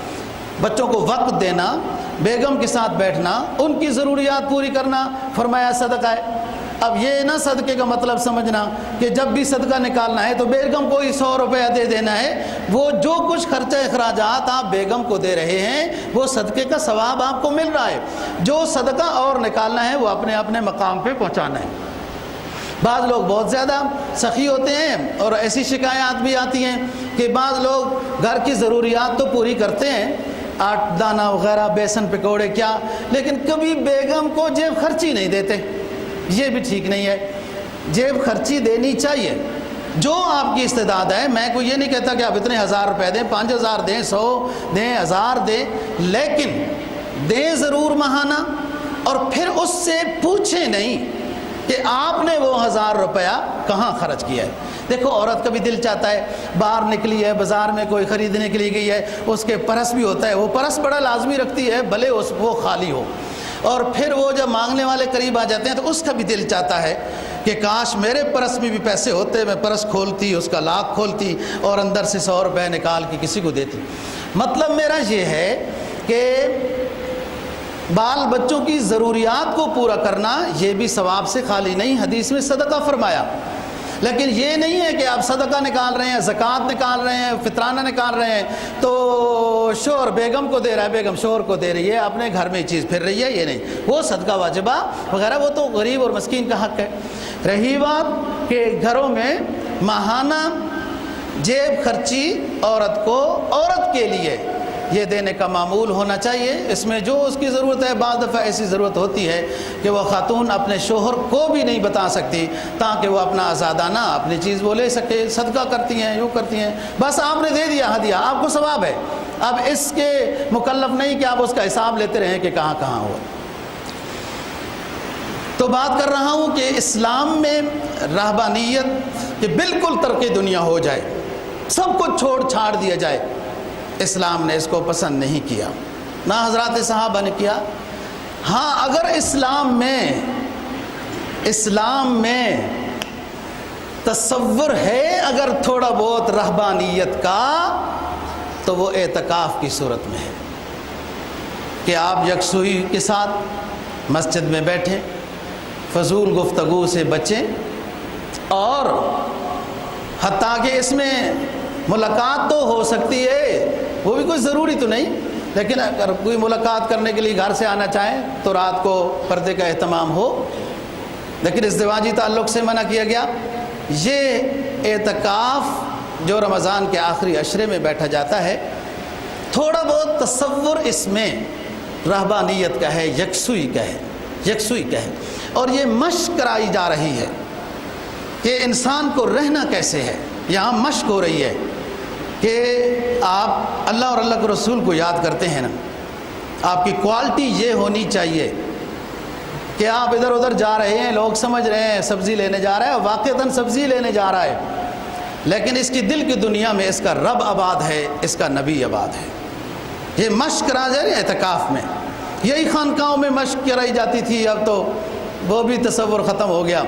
بچوں کو وقت دینا، بیگم کے ساتھ بیٹھنا، ان کی ضروریات پوری کرنا، فرمایا صدقہ ہے۔ اب یہ نہ صدقے کا مطلب سمجھنا کہ جب بھی صدقہ نکالنا ہے تو بیگم کو ہی 100 روپیہ دے دینا ہے۔ وہ جو کچھ خرچہ اخراجات آپ بیگم کو دے رہے ہیں وہ صدقے کا ثواب آپ کو مل رہا ہے۔ جو صدقہ اور نکالنا ہے وہ اپنے اپنے مقام پہ پہنچانا ہے۔ بعض لوگ بہت زیادہ سخی ہوتے ہیں اور ایسی شکایات بھی آتی ہیں کہ بعض لوگ گھر کی ضروریات تو پوری کرتے ہیں، آٹا دانہ وغیرہ، بیسن پکوڑے کیا، لیکن کبھی بیگم کو جیب خرچی نہیں دیتے۔ یہ بھی ٹھیک نہیں ہے، جیب خرچی دینی چاہیے جو آپ کی استعداد ہے۔ میں کوئی یہ نہیں کہتا کہ آپ اتنے 1000 روپے دیں، 5000 دیں، 100 دیں، 1000 دیں، لیکن دیں ضرور ماہانہ، اور پھر اس سے پوچھیں نہیں کہ آپ نے وہ 1000 روپیہ کہاں خرچ کیا ہے۔ دیکھو عورت کا بھی دل چاہتا ہے، باہر نکلی ہے، بازار میں کوئی خریدنے کے لیے گئی ہے، اس کے پرس بھی ہوتا ہے، وہ پرس بڑا لازمی رکھتی ہے بھلے وہ خالی ہو، اور پھر وہ جب مانگنے والے قریب آ جاتے ہیں تو اس کا بھی دل چاہتا ہے کہ کاش میرے پرس میں بھی پیسے ہوتے، میں پرس کھولتی، اس کا لاک کھولتی اور اندر سے 100 روپے نکال کے کسی کو دیتی۔ مطلب میرا یہ ہے کہ بال بچوں کی ضروریات کو پورا کرنا یہ بھی ثواب سے خالی نہیں، حدیث میں صدقہ فرمایا۔ لیکن یہ نہیں ہے کہ آپ صدقہ نکال رہے ہیں، زکوٰۃ نکال رہے ہیں، فطرانہ نکال رہے ہیں تو شوہر بیگم کو دے رہا ہے، بیگم شوہر کو دے رہی ہے، اپنے گھر میں چیز پھر رہی ہے، یہ نہیں۔ وہ صدقہ واجبہ وغیرہ وہ تو غریب اور مسکین کا حق ہے۔ رہی بات کہ گھروں میں ماہانہ جیب خرچی عورت کو عورت کے لیے یہ دینے کا معمول ہونا چاہیے، اس میں جو اس کی ضرورت ہے۔ بعض دفعہ ایسی ضرورت ہوتی ہے کہ وہ خاتون اپنے شوہر کو بھی نہیں بتا سکتی تاکہ وہ اپنا آزادانہ اپنی چیز وہ لے سکے، صدقہ کرتی ہیں، یوں کرتی ہیں، بس آپ نے دے دیا ہدیہ، آپ کو ثواب ہے۔ اب اس کے مکلف نہیں کہ آپ اس کا حساب لیتے رہیں کہ کہاں کہاں ہوا۔ تو بات کر رہا ہوں کہ اسلام میں رہبانیت کہ بالکل ترک دنیا ہو جائے، سب کو چھوڑ چھاڑ دیا جائے، اسلام نے اس کو پسند نہیں کیا، نہ حضرات صحابہ نے کیا۔ ہاں اگر اسلام میں تصور ہے اگر تھوڑا بہت رہبانیت کا تو وہ اعتکاف کی صورت میں ہے کہ آپ یکسوئی کے ساتھ مسجد میں بیٹھیں، فضول گفتگو سے بچیں، اور حتیٰ کہ اس میں ملاقات تو ہو سکتی ہے، وہ بھی کوئی ضروری تو نہیں، لیکن اگر کوئی ملاقات کرنے کے لیے گھر سے آنا چاہیں تو رات کو پردے کا اہتمام ہو، لیکن ازدواجی تعلق سے منع کیا گیا۔ یہ اعتکاف جو رمضان کے آخری عشرے میں بیٹھا جاتا ہے، تھوڑا بہت تصور اس میں رہبانیت کا ہے، یکسوئی کا ہے، اور یہ مشق کرائی جا رہی ہے کہ انسان کو رہنا کیسے ہے۔ یہاں مشق ہو رہی ہے کہ آپ اللہ اور اللہ کے رسول کو یاد کرتے ہیں نا، آپ کی کوالٹی یہ ہونی چاہیے کہ آپ ادھر ادھر جا رہے ہیں، لوگ سمجھ رہے ہیں سبزی لینے جا رہا ہے، اور واقعتاً سبزی لینے جا رہا ہے، لیکن اس کی دل کی دنیا میں اس کا رب آباد ہے، اس کا نبی آباد ہے۔ یہ مشق کرا جا رہی ہے اعتکاف میں، یہی خانقاہوں میں مشق کرائی جاتی تھی، اب تو وہ بھی تصور ختم ہو گیا،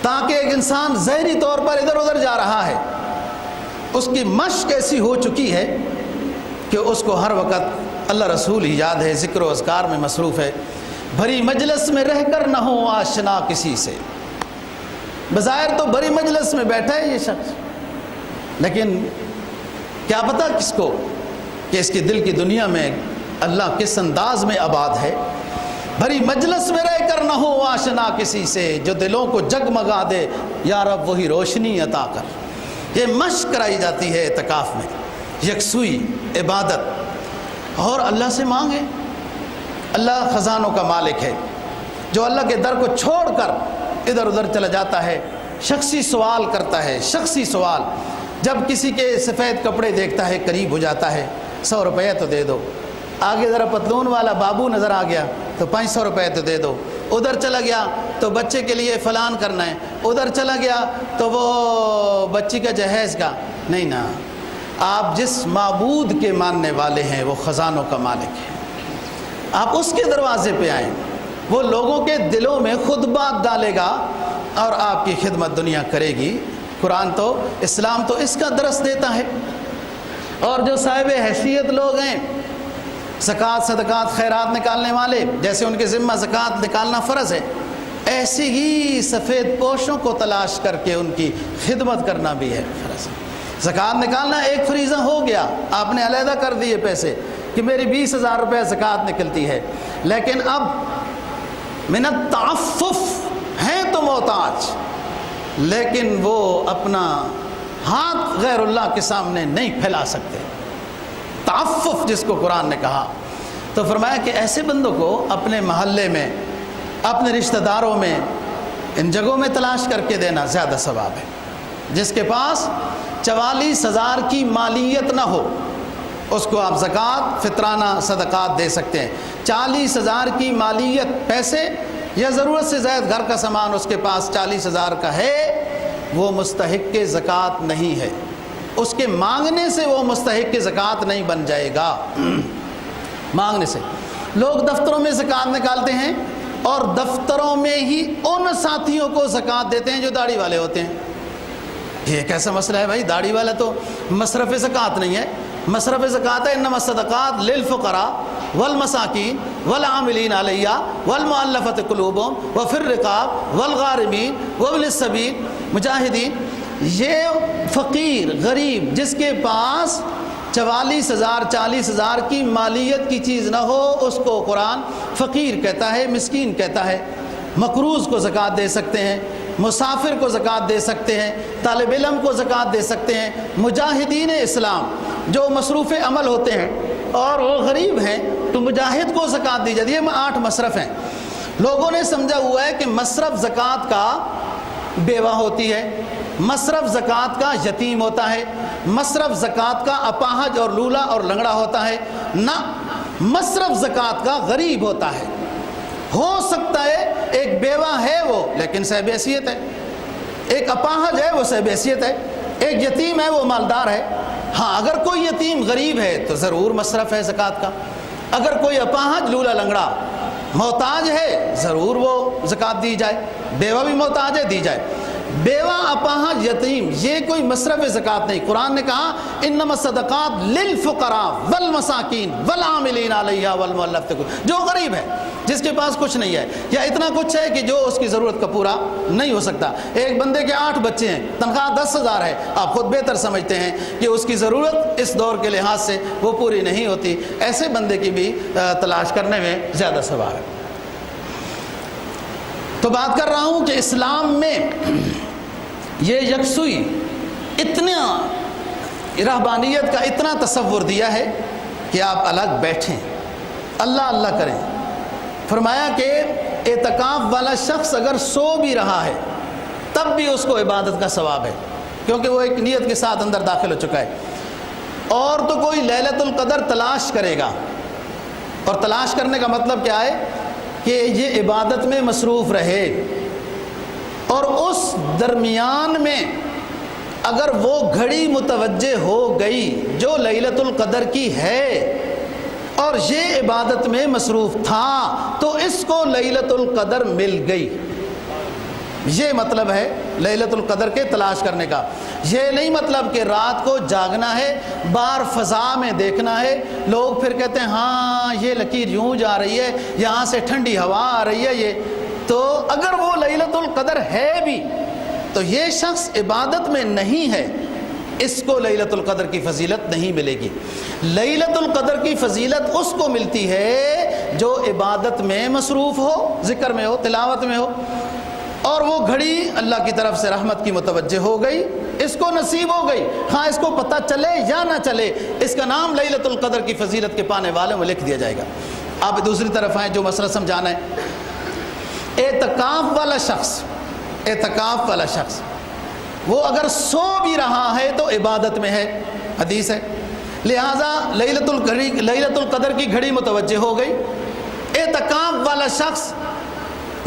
تاکہ ایک انسان ظاہری طور پر ادھر ادھر جا رہا ہے، اس کی مشق ایسی ہو چکی ہے کہ اس کو ہر وقت اللہ رسول ہی یاد ہے، ذکر و اذکار میں مصروف ہے، بھری مجلس میں رہ کر نہ ہو آشنا کسی سے۔ بظاہر تو بھری مجلس میں بیٹھا ہے یہ شخص، لیکن کیا پتہ کس کو کہ اس کی دل کی دنیا میں اللہ کس انداز میں آباد ہے۔ بھری مجلس میں رہ کر نہ ہو آشنا کسی سے، جو دلوں کو جگمگا دے یا رب وہی روشنی عطا کر۔ یہ مشق کرائی جاتی ہے اعتکاف میں، یکسوئی عبادت، اور اللہ سے مانگے۔ اللہ خزانوں کا مالک ہے، جو اللہ کے در کو چھوڑ کر ادھر ادھر چلا جاتا ہے، شخصی سوال کرتا ہے، شخصی سوال۔ جب کسی کے سفید کپڑے دیکھتا ہے قریب ہو جاتا ہے، 100 روپے تو دے دو، آگے ذرا پتلون والا بابو نظر آ گیا تو 500 روپے تو دے دو، ادھر چلا گیا تو بچے کے لیے فلان کرنا ہے، ادھر چلا گیا تو وہ بچی کا جہیز کا نہیں نا۔ آپ جس معبود کے ماننے والے ہیں وہ خزانوں کا مالک ہے، آپ اس کے دروازے پہ آئیں، وہ لوگوں کے دلوں میں خود بات ڈالے گا اور آپ کی خدمت دنیا کرے گی۔ قرآن تو، اسلام تو اس کا درس دیتا ہے۔ اور جو صاحب حیثیت لوگ ہیں، زکوٰۃ صدقات خیرات نکالنے والے، جیسے ان کے ذمہ زکوٰۃ نکالنا فرض ہے، ایسے ہی سفید پوشوں کو تلاش کر کے ان کی خدمت کرنا بھی ہے فرض۔ زکوٰۃ نکالنا ایک فریضہ ہو گیا، آپ نے علیحدہ کر دیے پیسے کہ میری 20,000 روپے زکوٰۃ نکلتی ہے، لیکن اب من التعفف ہیں تو محتاج، لیکن وہ اپنا ہاتھ غیر اللہ کے سامنے نہیں پھیلا سکتے۔ تعفف جس کو قرآن نے کہا، تو فرمایا کہ ایسے بندوں کو اپنے محلے میں، اپنے رشتہ داروں میں، ان جگہوں میں تلاش کر کے دینا زیادہ ثواب ہے۔ جس کے پاس 44,000 کی مالیت نہ ہو، اس کو آپ زکوٰۃ فطرانہ صدقات دے سکتے ہیں۔ 40,000 کی مالیت پیسے یا ضرورت سے زائد گھر کا سامان اس کے پاس 40,000 کا ہے، وہ مستحق زکوٰۃ نہیں ہے، اس کے مانگنے سے وہ مستحق زکوٰۃ نہیں بن جائے گا۔ مانگنے سے لوگ دفتروں میں زکوٰۃ نکالتے ہیں، اور دفتروں میں ہی ان ساتھیوں کو زکوٰۃ دیتے ہیں جو داڑھی والے ہوتے ہیں۔ یہ کیسا مسئلہ ہے بھائی؟ داڑھی والا تو مصرف زکوٰۃ نہیں ہے، مصرف زکوٰۃ ہے انما الصدقات للفقراء والمساکین والعاملین علیہا والمؤلفۃ قلوبہم وفی الرقاب والغارمین وابن السبیل مجاہدین۔ یہ فقیر غریب جس کے پاس 44,000 40,000 کی مالیت کی چیز نہ ہو، اس کو قرآن فقیر کہتا ہے، مسکین کہتا ہے۔ مقروض کو زکوٰۃ دے سکتے ہیں، مسافر کو زکوٰۃ دے سکتے ہیں، طالب علم کو زکوٰۃ دے سکتے ہیں، مجاہدین اسلام جو مصروف عمل ہوتے ہیں اور وہ غریب ہیں تو مجاہد کو زکوٰۃ دی جاتی ہے۔ 8 مصرف ہیں۔ لوگوں نے سمجھا ہوا ہے کہ مصرف زکوٰۃ کا بیوہ ہوتی ہے، مصرف زکوٰۃ کا یتیم ہوتا ہے، مصرف زکوٰۃ کا اپاہج اور لولا اور لنگڑا ہوتا ہے۔ نہ، مصرف زکوٰۃ کا غریب ہوتا ہے۔ ہو سکتا ہے ایک بیوہ ہے وہ لیکن صاحب حیثیت ہے، ایک اپاہج ہے وہ صاحب حیثیت ہے، ایک یتیم ہے وہ مالدار ہے۔ ہاں، اگر کوئی یتیم غریب ہے تو ضرور مصرف ہے زکوٰۃ کا، اگر کوئی اپاہج لولا لنگڑا محتاج ہے ضرور وہ زکوٰۃ دی جائے، بیوہ بھی محتاج ہے دی جائے۔ بیوہ اپاہج یتیم یہ کوئی مصرف زکوٰۃ نہیں. قرآن نے کہا انما الصدقات للفقراء والمساکین والعاملین علیہا والمؤلفۃ قلوبہم، جو غریب ہے، جس کے پاس کچھ نہیں ہے یا اتنا کچھ ہے کہ جو اس کی ضرورت کا پورا نہیں ہو سکتا. ایک بندے کے 8 بچے ہیں، تنخواہ 10,000 ہے، آپ خود بہتر سمجھتے ہیں کہ اس کی ضرورت اس دور کے لحاظ سے وہ پوری نہیں ہوتی. ایسے بندے کی بھی تلاش کرنے میں زیادہ ثواب ہے. تو بات کر رہا ہوں کہ اسلام میں یہ یکسوئی اتنا رہبانیت کا اتنا تصور دیا ہے کہ آپ الگ بیٹھیں، اللہ اللہ کریں. فرمایا کہ اعتکاف والا شخص اگر سو بھی رہا ہے تب بھی اس کو عبادت کا ثواب ہے، کیونکہ وہ ایک نیت کے ساتھ اندر داخل ہو چکا ہے. اور تو کوئی لیلۃ القدر تلاش کرے گا، اور تلاش کرنے کا مطلب کیا ہے کہ یہ عبادت میں مصروف رہے، اور اس درمیان میں اگر وہ گھڑی متوجہ ہو گئی جو لیلۃ القدر کی ہے اور یہ عبادت میں مصروف تھا تو اس کو لیلۃ القدر مل گئی. یہ مطلب ہے لیلۃ القدر کے تلاش کرنے کا. یہ نہیں مطلب کہ رات کو جاگنا ہے، باہر فضا میں دیکھنا ہے، لوگ پھر کہتے ہیں ہاں یہ لکیر یوں جا رہی ہے، یہاں سے ٹھنڈی ہوا آ رہی ہے. یہ تو اگر وہ لیلۃ القدر ہے بھی تو یہ شخص عبادت میں نہیں ہے، اس کو لیلۃ القدر کی فضیلت نہیں ملے گی. لیلۃ القدر کی فضیلت اس کو ملتی ہے جو عبادت میں مصروف ہو، ذکر میں ہو، تلاوت میں ہو، اور وہ گھڑی اللہ کی طرف سے رحمت کی متوجہ ہو گئی، اس کو نصیب ہو گئی، ہاں اس کو پتہ چلے یا نہ چلے، اس کا نام لیلۃ القدر کی فضیلت کے پانے والوں میں لکھ دیا جائے گا. آپ دوسری طرف آئیں، جو مسئلہ سمجھانا ہے. اعتکاف والا شخص وہ اگر سو بھی رہا ہے تو عبادت میں ہے، حدیث ہے. لہٰذا لیلۃ القدر کی گھڑی متوجہ ہو گئی. اعتکاف والا شخص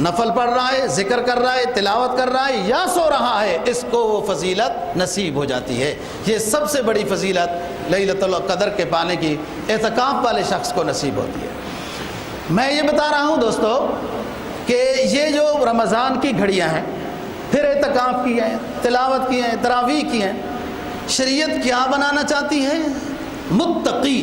نفل پڑھ رہا ہے، ذکر کر رہا ہے، تلاوت کر رہا ہے یا سو رہا ہے، اس کو وہ فضیلت نصیب ہو جاتی ہے. یہ سب سے بڑی فضیلت لیلۃ القدر کے پانے کی اعتکاف والے شخص کو نصیب ہوتی ہے. میں یہ بتا رہا ہوں دوستو کہ یہ جو رمضان کی گھڑیاں ہیں، پھر اعتکاف کی ہیں، تلاوت کی ہیں، تراویح کی ہیں، شریعت کیا بنانا چاہتی ہے؟ متقی.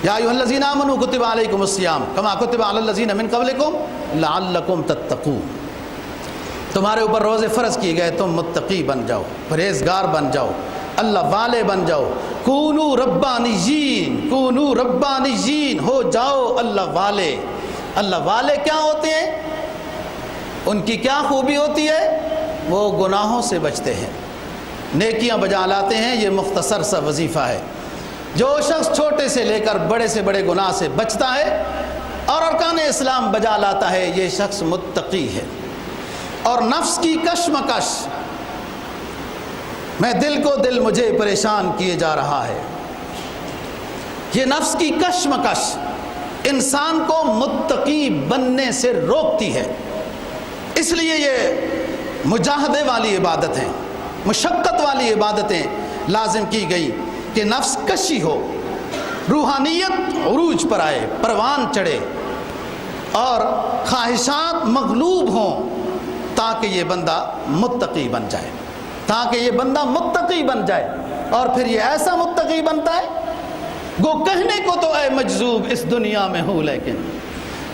یا ایھا الذین آمنوا کتب علیکم الصیام کما کتب علی الذین من قبلکم لعلکم تتقون. تمہارے اوپر روزے فرض کیے گئے، تم متقی بن جاؤ، پرہیزگار بن جاؤ، اللہ والے بن جاؤ. کونوا ربانیین ہو جاؤ اللہ والے. اللہ والے کیا ہوتے ہیں؟ ان کی کیا خوبی ہوتی ہے؟ وہ گناہوں سے بچتے ہیں، نیکیاں بجا لاتے ہیں. یہ مختصر سا وظیفہ ہے. جو شخص چھوٹے سے لے کر بڑے سے بڑے گناہ سے بچتا ہے اور ارکان اسلام بجا لاتا ہے، یہ شخص متقی ہے. اور نفس کی کشمکش، میں دل کو دل مجھے پریشان کیے جا رہا ہے، یہ نفس کی کشمکش انسان کو متقی بننے سے روکتی ہے. اس لیے یہ مجاہدے والی عبادت ہیں، مشقت والی عبادتیں لازم کی گئی کہ نفس کشی ہو، روحانیت عروج پر آئے، پروان چڑھے، اور خواہشات مغلوب ہوں، تاکہ یہ بندہ متقی بن جائے، اور پھر یہ ایسا متقی بنتا ہے گو کہنے کو تو اے مجذوب اس دنیا میں ہوں، لیکن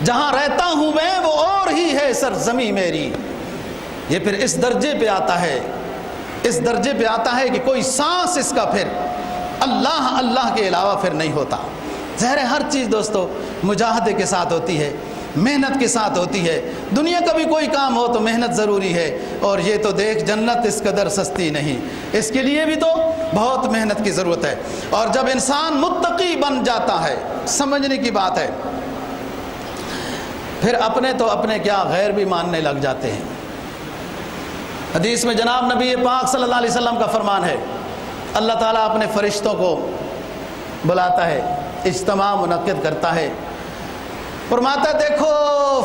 جہاں رہتا ہوں میں وہ اور ہی ہے سرزمین میری. یہ پھر اس درجے پہ آتا ہے کہ کوئی سانس اس کا پھر اللہ کے علاوہ پھر نہیں ہوتا. ظاہر ہر چیز دوستو مجاہدے کے ساتھ ہوتی ہے، محنت کے ساتھ ہوتی ہے. دنیا کا بھی کوئی کام ہو تو محنت ضروری ہے، اور یہ تو دیکھ جنت اس قدر سستی نہیں، اس کے لیے بھی تو بہت محنت کی ضرورت ہے. اور جب انسان متقی بن جاتا ہے، سمجھنے کی بات ہے، پھر اپنے کیا غیر بھی ماننے لگ جاتے ہیں. حدیث میں جناب نبی پاک صلی اللہ علیہ وسلم کا فرمان ہے، اللہ تعالیٰ اپنے فرشتوں کو بلاتا ہے، اجتماع منعقد کرتا ہے، فرماتا ہے دیکھو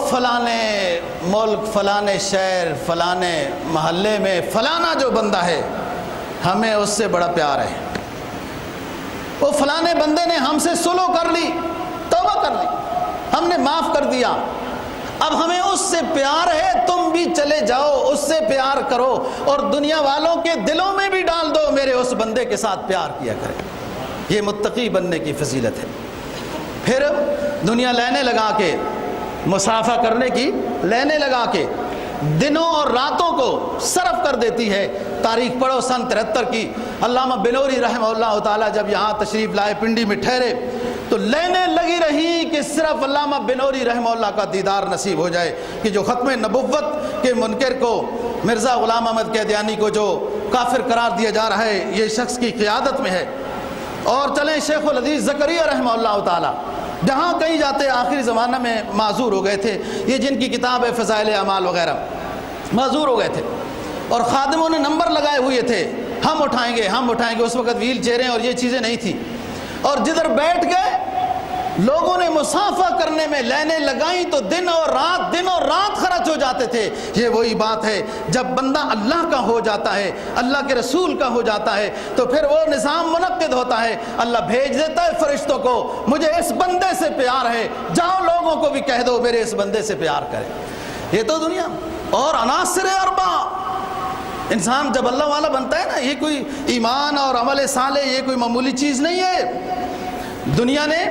فلانے ملک، فلانے شہر، فلانے محلے میں فلانا جو بندہ ہے، ہمیں اس سے بڑا پیار ہے. وہ فلانے بندے نے ہم سے سلو کر لی، توبہ کر لی، ہم نے معاف کر دیا، اب ہمیں اس سے پیار ہے، تم بھی چلے جاؤ، اس سے پیار کرو اور دنیا والوں کے دلوں میں بھی ڈال دو میرے اس بندے کے ساتھ پیار کیا کرے۔ یہ متقی بننے کی فضیلت ہے۔ پھر دنیا لینے لگا کے، مسافہ کرنے کی لینے لگا کے دنوں اور راتوں کو صرف کر دیتی ہے۔ تاریخ پڑھو سن 73 کی، علامہ بنوری رحمہ اللہ تعالیٰ جب یہاں تشریف لائے، پنڈی میں ٹھہرے تو لینے لگی رہی کہ صرف علامہ بنوری رحمہ اللہ کا دیدار نصیب ہو جائے، کہ جو ختم نبوت کے منکر کو، مرزا غلام احمد قادیانی کو جو کافر قرار دیا جا رہا ہے، یہ شخص کی قیادت میں ہے۔ اور چلیں شیخ الحدیث زکریا رحمہ اللہ تعالیٰ، جہاں کہیں جاتے آخری زمانہ میں معذور ہو گئے تھے، یہ جن کی کتاب ہے فضائل اعمال وغیرہ، معذور ہو گئے تھے اور خادموں نے نمبر لگائے ہوئے تھے، ہم اٹھائیں گے ہم اٹھائیں گے۔ اس وقت ویل چیئریں اور یہ چیزیں نہیں تھیں، اور جدھر بیٹھ گئے لوگوں نے مسافہ کرنے میں لینے لگائیں تو دن اور رات خرچ ہو جاتے تھے۔ یہ وہی بات ہے، جب بندہ اللہ کا ہو جاتا ہے، اللہ کے رسول کا ہو جاتا ہے، تو پھر وہ نظام منعقد ہوتا ہے۔ اللہ بھیج دیتا ہے فرشتوں کو، مجھے اس بندے سے پیار ہے، جاؤ لوگوں کو بھی کہہ دو میرے اس بندے سے پیار کرے۔ یہ تو دنیا اور عناصر اربع۔ انسان جب اللہ والا بنتا ہے نا، یہ کوئی ایمان اور عمل صالح یہ کوئی معمولی چیز نہیں ہے۔ دنیا نے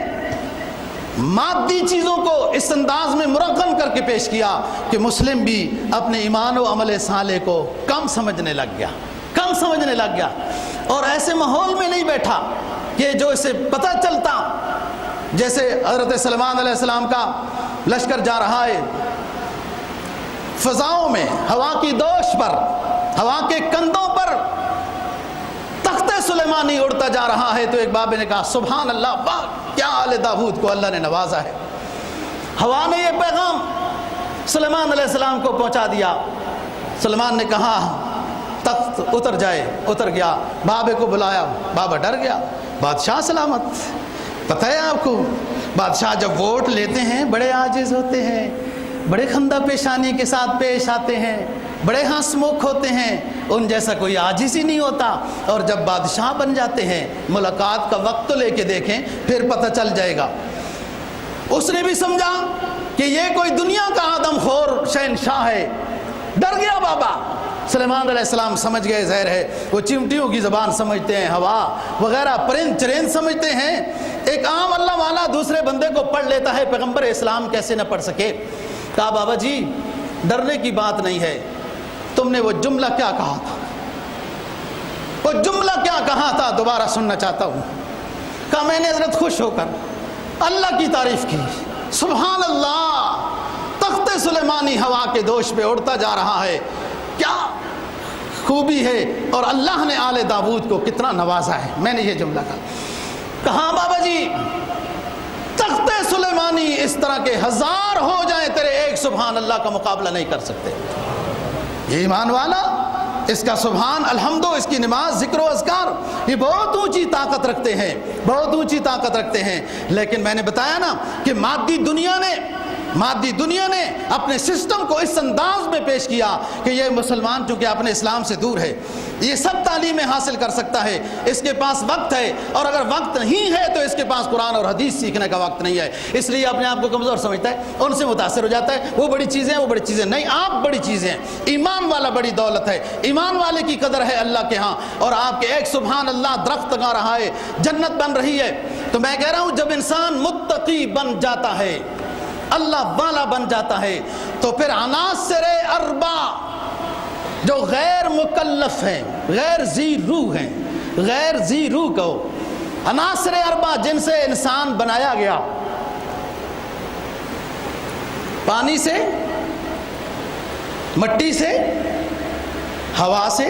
مادی چیزوں کو اس انداز میں مرغم کر کے پیش کیا کہ مسلم بھی اپنے ایمان و عمل صالح کو کم سمجھنے لگ گیا، اور ایسے ماحول میں نہیں بیٹھا کہ جو اسے پتہ چلتا، جیسے حضرت سلمان علیہ السلام کا لشکر جا رہا ہے فضاؤں میں، ہوا کی دوش پر، ہوا کے کندھوں پر تخت سلیمانی اڑتا جا رہا ہے، تو ایک بابے نے کہا سبحان اللہ، واہ کیا آل داؤد کو اللہ نے نوازا ہے۔ ہوا نے یہ پیغام سلیمان علیہ السلام کو پہنچا دیا۔ سلیمان نے کہا تخت اتر جائے، اتر گیا، بابے کو بلایا، بابا ڈر گیا۔ بادشاہ سلامت، پتہ ہے آپ کو بادشاہ جب ووٹ لیتے ہیں بڑے عاجز ہوتے ہیں، بڑے خندہ پیشانی کے ساتھ پیش آتے ہیں، بڑے ہنسمکھ ہوتے ہیں، ان جیسا کوئی عاجز ہی نہیں ہوتا، اور جب بادشاہ بن جاتے ہیں ملاقات کا وقت تو لے کے دیکھیں پھر پتہ چل جائے گا۔ اس نے بھی سمجھا کہ یہ کوئی دنیا کا آدم خور شہنشاہ ہے، ڈر گیا بابا۔ سلیمان علیہ السلام سمجھ گئے، ظاہر ہے وہ چمٹیوں کی زبان سمجھتے ہیں، ہوا وغیرہ پرند چرند سمجھتے ہیں، ایک عام اللہ والا دوسرے بندے کو پڑھ لیتا ہے، پیغمبر اسلام کیسے نہ پڑھ سکے۔ کہا بابا جی ڈرنے کی بات نہیں ہے، تم نے وہ جملہ کیا کہا تھا، وہ جملہ کیا کہا تھا دوبارہ سننا چاہتا ہوں۔ کہا میں نے حضرت خوش ہو کر اللہ کی تعریف کی، سبحان اللہ، تخت سلیمانی ہوا کے دوش پہ اڑتا جا رہا ہے، کیا خوبی ہے، اور اللہ نے آل داؤد کو کتنا نوازا ہے۔ میں نے یہ جملہ کہا بابا جی تخت سلیمانی اس طرح کے 1000 ہو جائیں تیرے ایک سبحان اللہ کا مقابلہ نہیں کر سکتے۔ یہ ایمان والا، اس کا سبحان الحمد، اس کی نماز، ذکر و اذکار، یہ بہت اونچی طاقت رکھتے ہیں، بہت اونچی طاقت رکھتے ہیں۔ لیکن میں نے بتایا نا کہ مادی دنیا نے اپنے سسٹم کو اس انداز میں پیش کیا کہ یہ مسلمان چونکہ اپنے اسلام سے دور ہے، یہ سب تعلیمیں حاصل کر سکتا ہے، اس کے پاس وقت ہے، اور اگر وقت نہیں ہے تو اس کے پاس قرآن اور حدیث سیکھنے کا وقت نہیں ہے، اس لیے اپنے آپ کو کمزور سمجھتا ہے، ان سے متاثر ہو جاتا ہے، وہ بڑی چیزیں نہیں، آپ بڑی چیزیں ہیں۔ ایمان والا بڑی دولت ہے، ایمان والے کی قدر ہے اللہ کے ہاں، اور آپ کے ایک سبحان اللہ درخت لگا رہا ہے، جنت بن رہی ہے۔ تو میں کہہ رہا ہوں جب انسان متقی بن جاتا ہے، اللہ والا بن جاتا ہے، تو پھر عناصر اربع جو غیر مکلف ہیں، غیر ذی روح کو عناصر اربع جن سے انسان بنایا گیا، پانی سے، مٹی سے، ہوا سے،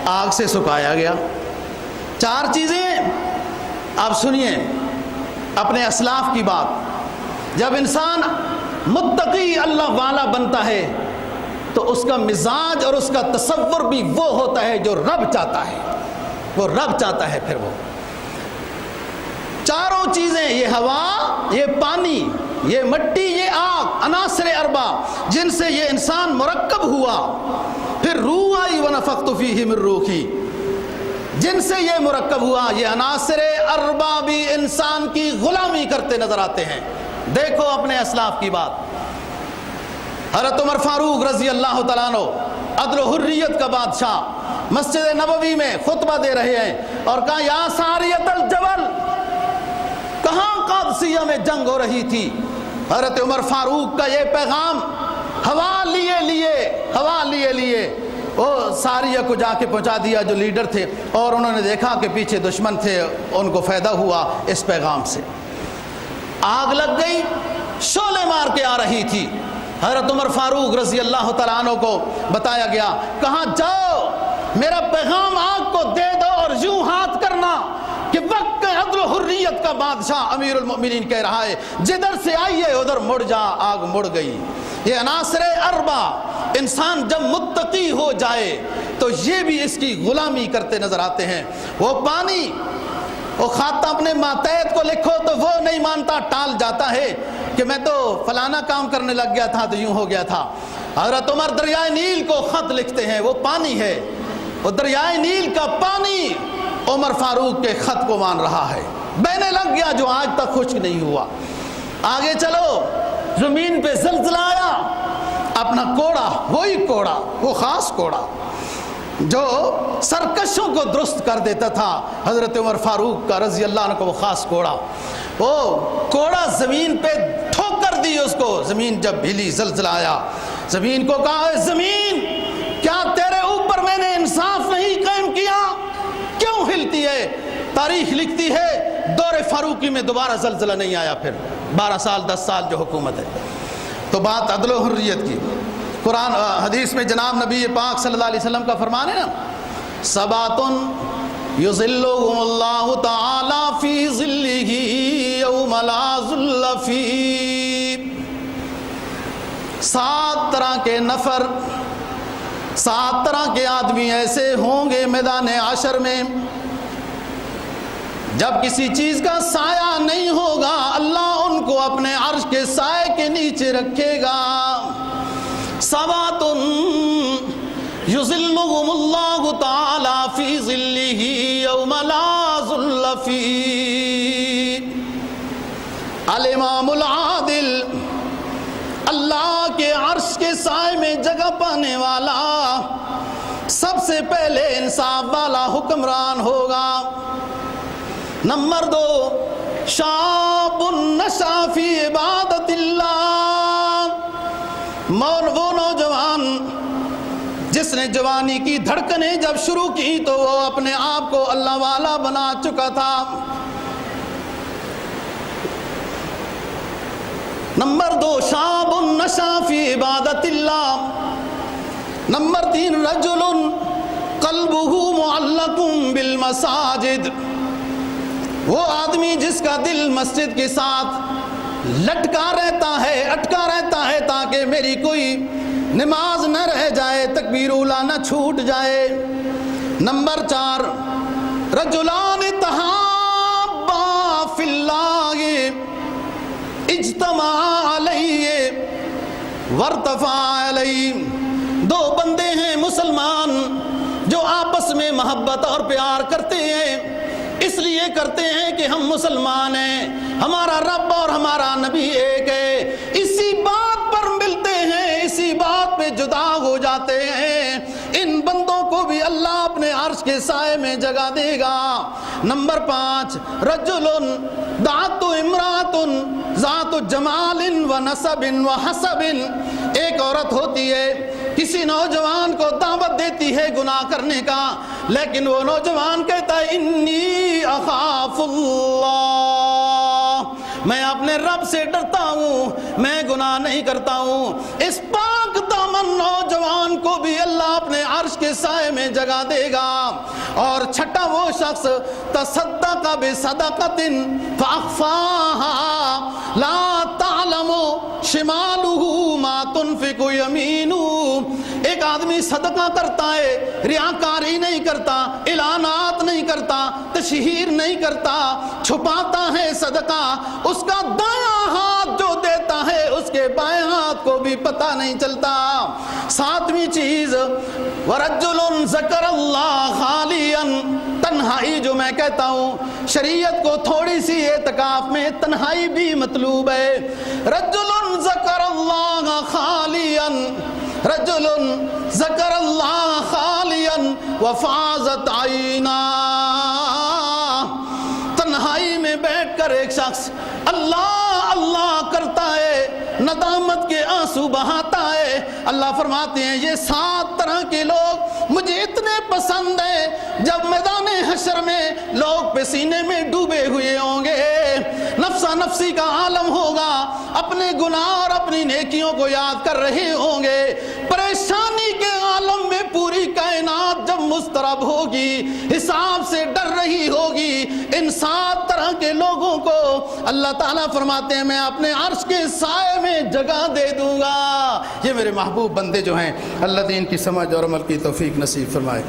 آگ سے سکھایا گیا، 4 چیزیں۔ آپ سنیے اپنے اسلاف کی بات، جب انسان متقی اللہ والا بنتا ہے تو اس کا مزاج اور اس کا تصور بھی وہ ہوتا ہے جو رب چاہتا ہے، پھر وہ 4 چیزیں، یہ ہوا، یہ پانی، یہ مٹی، یہ آگ، عناصر اربع جن سے یہ انسان مرکب ہوا، پھر روح آئی ونفخت فیہ من روحی، جن سے یہ مرکب ہوا، یہ عناصر اربع بھی انسان کی غلامی کرتے نظر آتے ہیں۔ دیکھو اپنے اسلاف کی بات، حضرت عمر فاروق رضی اللہ تعالیٰ عنہ عدل و حریت کا بادشاہ مسجد نبوی میں خطبہ دے رہے ہیں اور کہا یا ساریۃ الجبل، کہاں قادسیہ میں جنگ ہو رہی تھی. حضرت عمر فاروق کا یہ پیغام ہوا لیے لیے وہ ساریہ کو جا کے پہنچا دیا جو لیڈر تھے، اور انہوں نے دیکھا کہ پیچھے دشمن تھے، ان کو فائدہ ہوا اس پیغام سے. آگ لگ گئی، شعلے مار کے آ رہی تھی. حضرت عمر فاروق رضی اللہ تعالیٰ عنہ کو بتایا گیا، کہاں جاؤ میرا پیغام آگ کو دے دو اور یوں ہاتھ کرنا کہ وقت عدل و حریت کا بادشاہ امیر المؤمنین کہہ رہا ہے جدھر سے آئیے ادھر مڑ جا. آگ مڑ گئی. یہ عناصر اربع انسان جب متقی ہو جائے تو یہ بھی اس کی غلامی کرتے نظر آتے ہیں. وہ پانی، وہ خاتہ اپنے ماتحت کو لکھو تو وہ نہیں مانتا، ٹال جاتا ہے کہ میں تو فلانا کام کرنے لگ گیا تھا تو یوں ہو گیا تھا. حضرت عمر دریائے نیل کو خط لکھتے ہیں، وہ پانی ہے، وہ دریائے نیل کا پانی عمر فاروق کے خط کو مان رہا ہے، بہنے لگ گیا جو آج تک خشک نہیں ہوا. آگے چلو، زمین پہ زلزلہ آیا، اپنا کوڑا، وہی کوڑا، وہ خاص کوڑا جو سرکشوں کو درست کر دیتا تھا، حضرت عمر فاروق کا رضی اللہ عنہ کو وہ خاص کوڑا، وہ کوڑا زمین پہ ٹھوکر دی اس کو. زمین جب ہلی، زلزلہ آیا، زمین کو کہا اے زمین، کیا تیرے اوپر میں نے انصاف نہیں قائم کیا؟ کیوں ہلتی ہے؟ تاریخ لکھتی ہے دور فاروقی میں دوبارہ زلزلہ نہیں آیا. پھر 12 سال 10 سال جو حکومت ہے. تو بات عدل و حریت کی. قرآن حدیث میں جناب نبی پاک صلی اللہ علیہ وسلم کا فرمان ہے نا، سباتن یظلهم اللہ تعالی فی ظلہ یوم لا ظل فیہ. 7 طرح کے نفر، 7 طرح کے آدمی ایسے ہوں گے میدان حشر میں، جب کسی چیز کا سایہ نہیں ہوگا اللہ ان کو اپنے عرش کے سائے کے نیچے رکھے گا. سبات یظلهم اللہ تعالی فی ظلہ یوم لا ظل فیہ. الامام العادل، اللہ کے عرش کے سائے میں جگہ پانے والا، سب سے پہلے انصاف والا حکمران ہوگا. نمبر 2، شاب نشا فی عبادت اللہ، وہ نوجوان جس نے جوانی کی دھڑکنیں جب شروع کی تو وہ اپنے آپ کو اللہ والا بنا چکا تھا. نمبر 2، شاب نشا فی عبادت اللہ. نمبر 3، رجل قلبہ معلق بالمساجد، وہ آدمی جس کا دل مسجد کے ساتھ لٹکا رہتا ہے، اٹکا رہتا ہے تاکہ میری کوئی نماز نہ رہ جائے، تکبیر اولیٰ نہ چھوٹ جائے. نمبر 4، رجلان تحابا فی اللہ اجتمع علیہ وارتفع علیہ. 2 بندے ہیں مسلمان جو آپس میں محبت اور پیار کرتے ہیں، اس لیے کرتے ہیں کہ ہم مسلمان ہیں، ہمارا رب اور ہمارا نبی ایک ہے. اسی بات پر ملتے ہیں، اسی بات پہ جدا ہو جاتے ہیں. ان بندوں کو بھی اللہ اپنے عرش کے سائے میں جگہ دے گا. نمبر 5، رجل دعت امرات ذات جمال و نسب و حسب. ایک عورت ہوتی ہے، کسی نوجوان کو دعوت دیتی ہے گناہ کرنے کا، لیکن وہ نوجوان کہتا ہے انی اخاف اللہ، میں اپنے رب سے ڈرتا ہوں، میں گناہ نہیں کرتا ہوں. اس پاک دامن نوجوان کو بھی اللہ اپنے عرش کے سائے میں جگہ دے گا. اور چھٹا وہ شخص تصدق بصدقۃ فاخفاها لا تعلم شمالہ ما تنفق یمینہ. ایک آدمی صدقہ کرتا ہے، ریاکاری نہیں کرتا، اعلانات نہیں کرتا، تشہیر نہیں کرتا، چھپاتا ہے صدقہ، اس کا دایاں ہاتھ جو دیتا ہے اس کے بائیں ہاتھ کو بھی پتہ نہیں چلتا. 7ویں چیز، ورجل ذکر اللہ خالیا تنہائی جو میں کہتا ہوں شریعت کو تھوڑی سی اعتکاف میں تنہائی بھی مطلوب ہے. رجل ذکر اللہ خالیا، رجل ذکر اللہ خالیا وفاضت عینا. تنہائی میں بیٹھ کر ایک شخص اللہ اللہ کرتا ہے، ندامت کے آنسو بہاتا ہے. اللہ فرماتے ہیں یہ 7 طرح کے لوگ مجھے اتنے پسند ہیں، جب میدان حشر میں لوگ پسینے میں ڈوبے ہوئے ہوں گے، نفسا نفسی کا عالم ہوگا، اپنے گناہ اور اپنی نیکیوں کو یاد کر رہے ہوں گے، پریشانی کے عالم میں پوری کائنات جب مضطرب ہوگی، حساب سے ڈر رہی ہوگی، ان 7 طرح کے لوگوں کو اللہ تعالیٰ فرماتے ہیں میں اپنے عرش کے سائے میں جگہ دے دوں گا. یہ میرے محبوب بندے جو ہیں، اللہ دین کی سمجھ اور عمل کی توفیق نصیب فرمائے.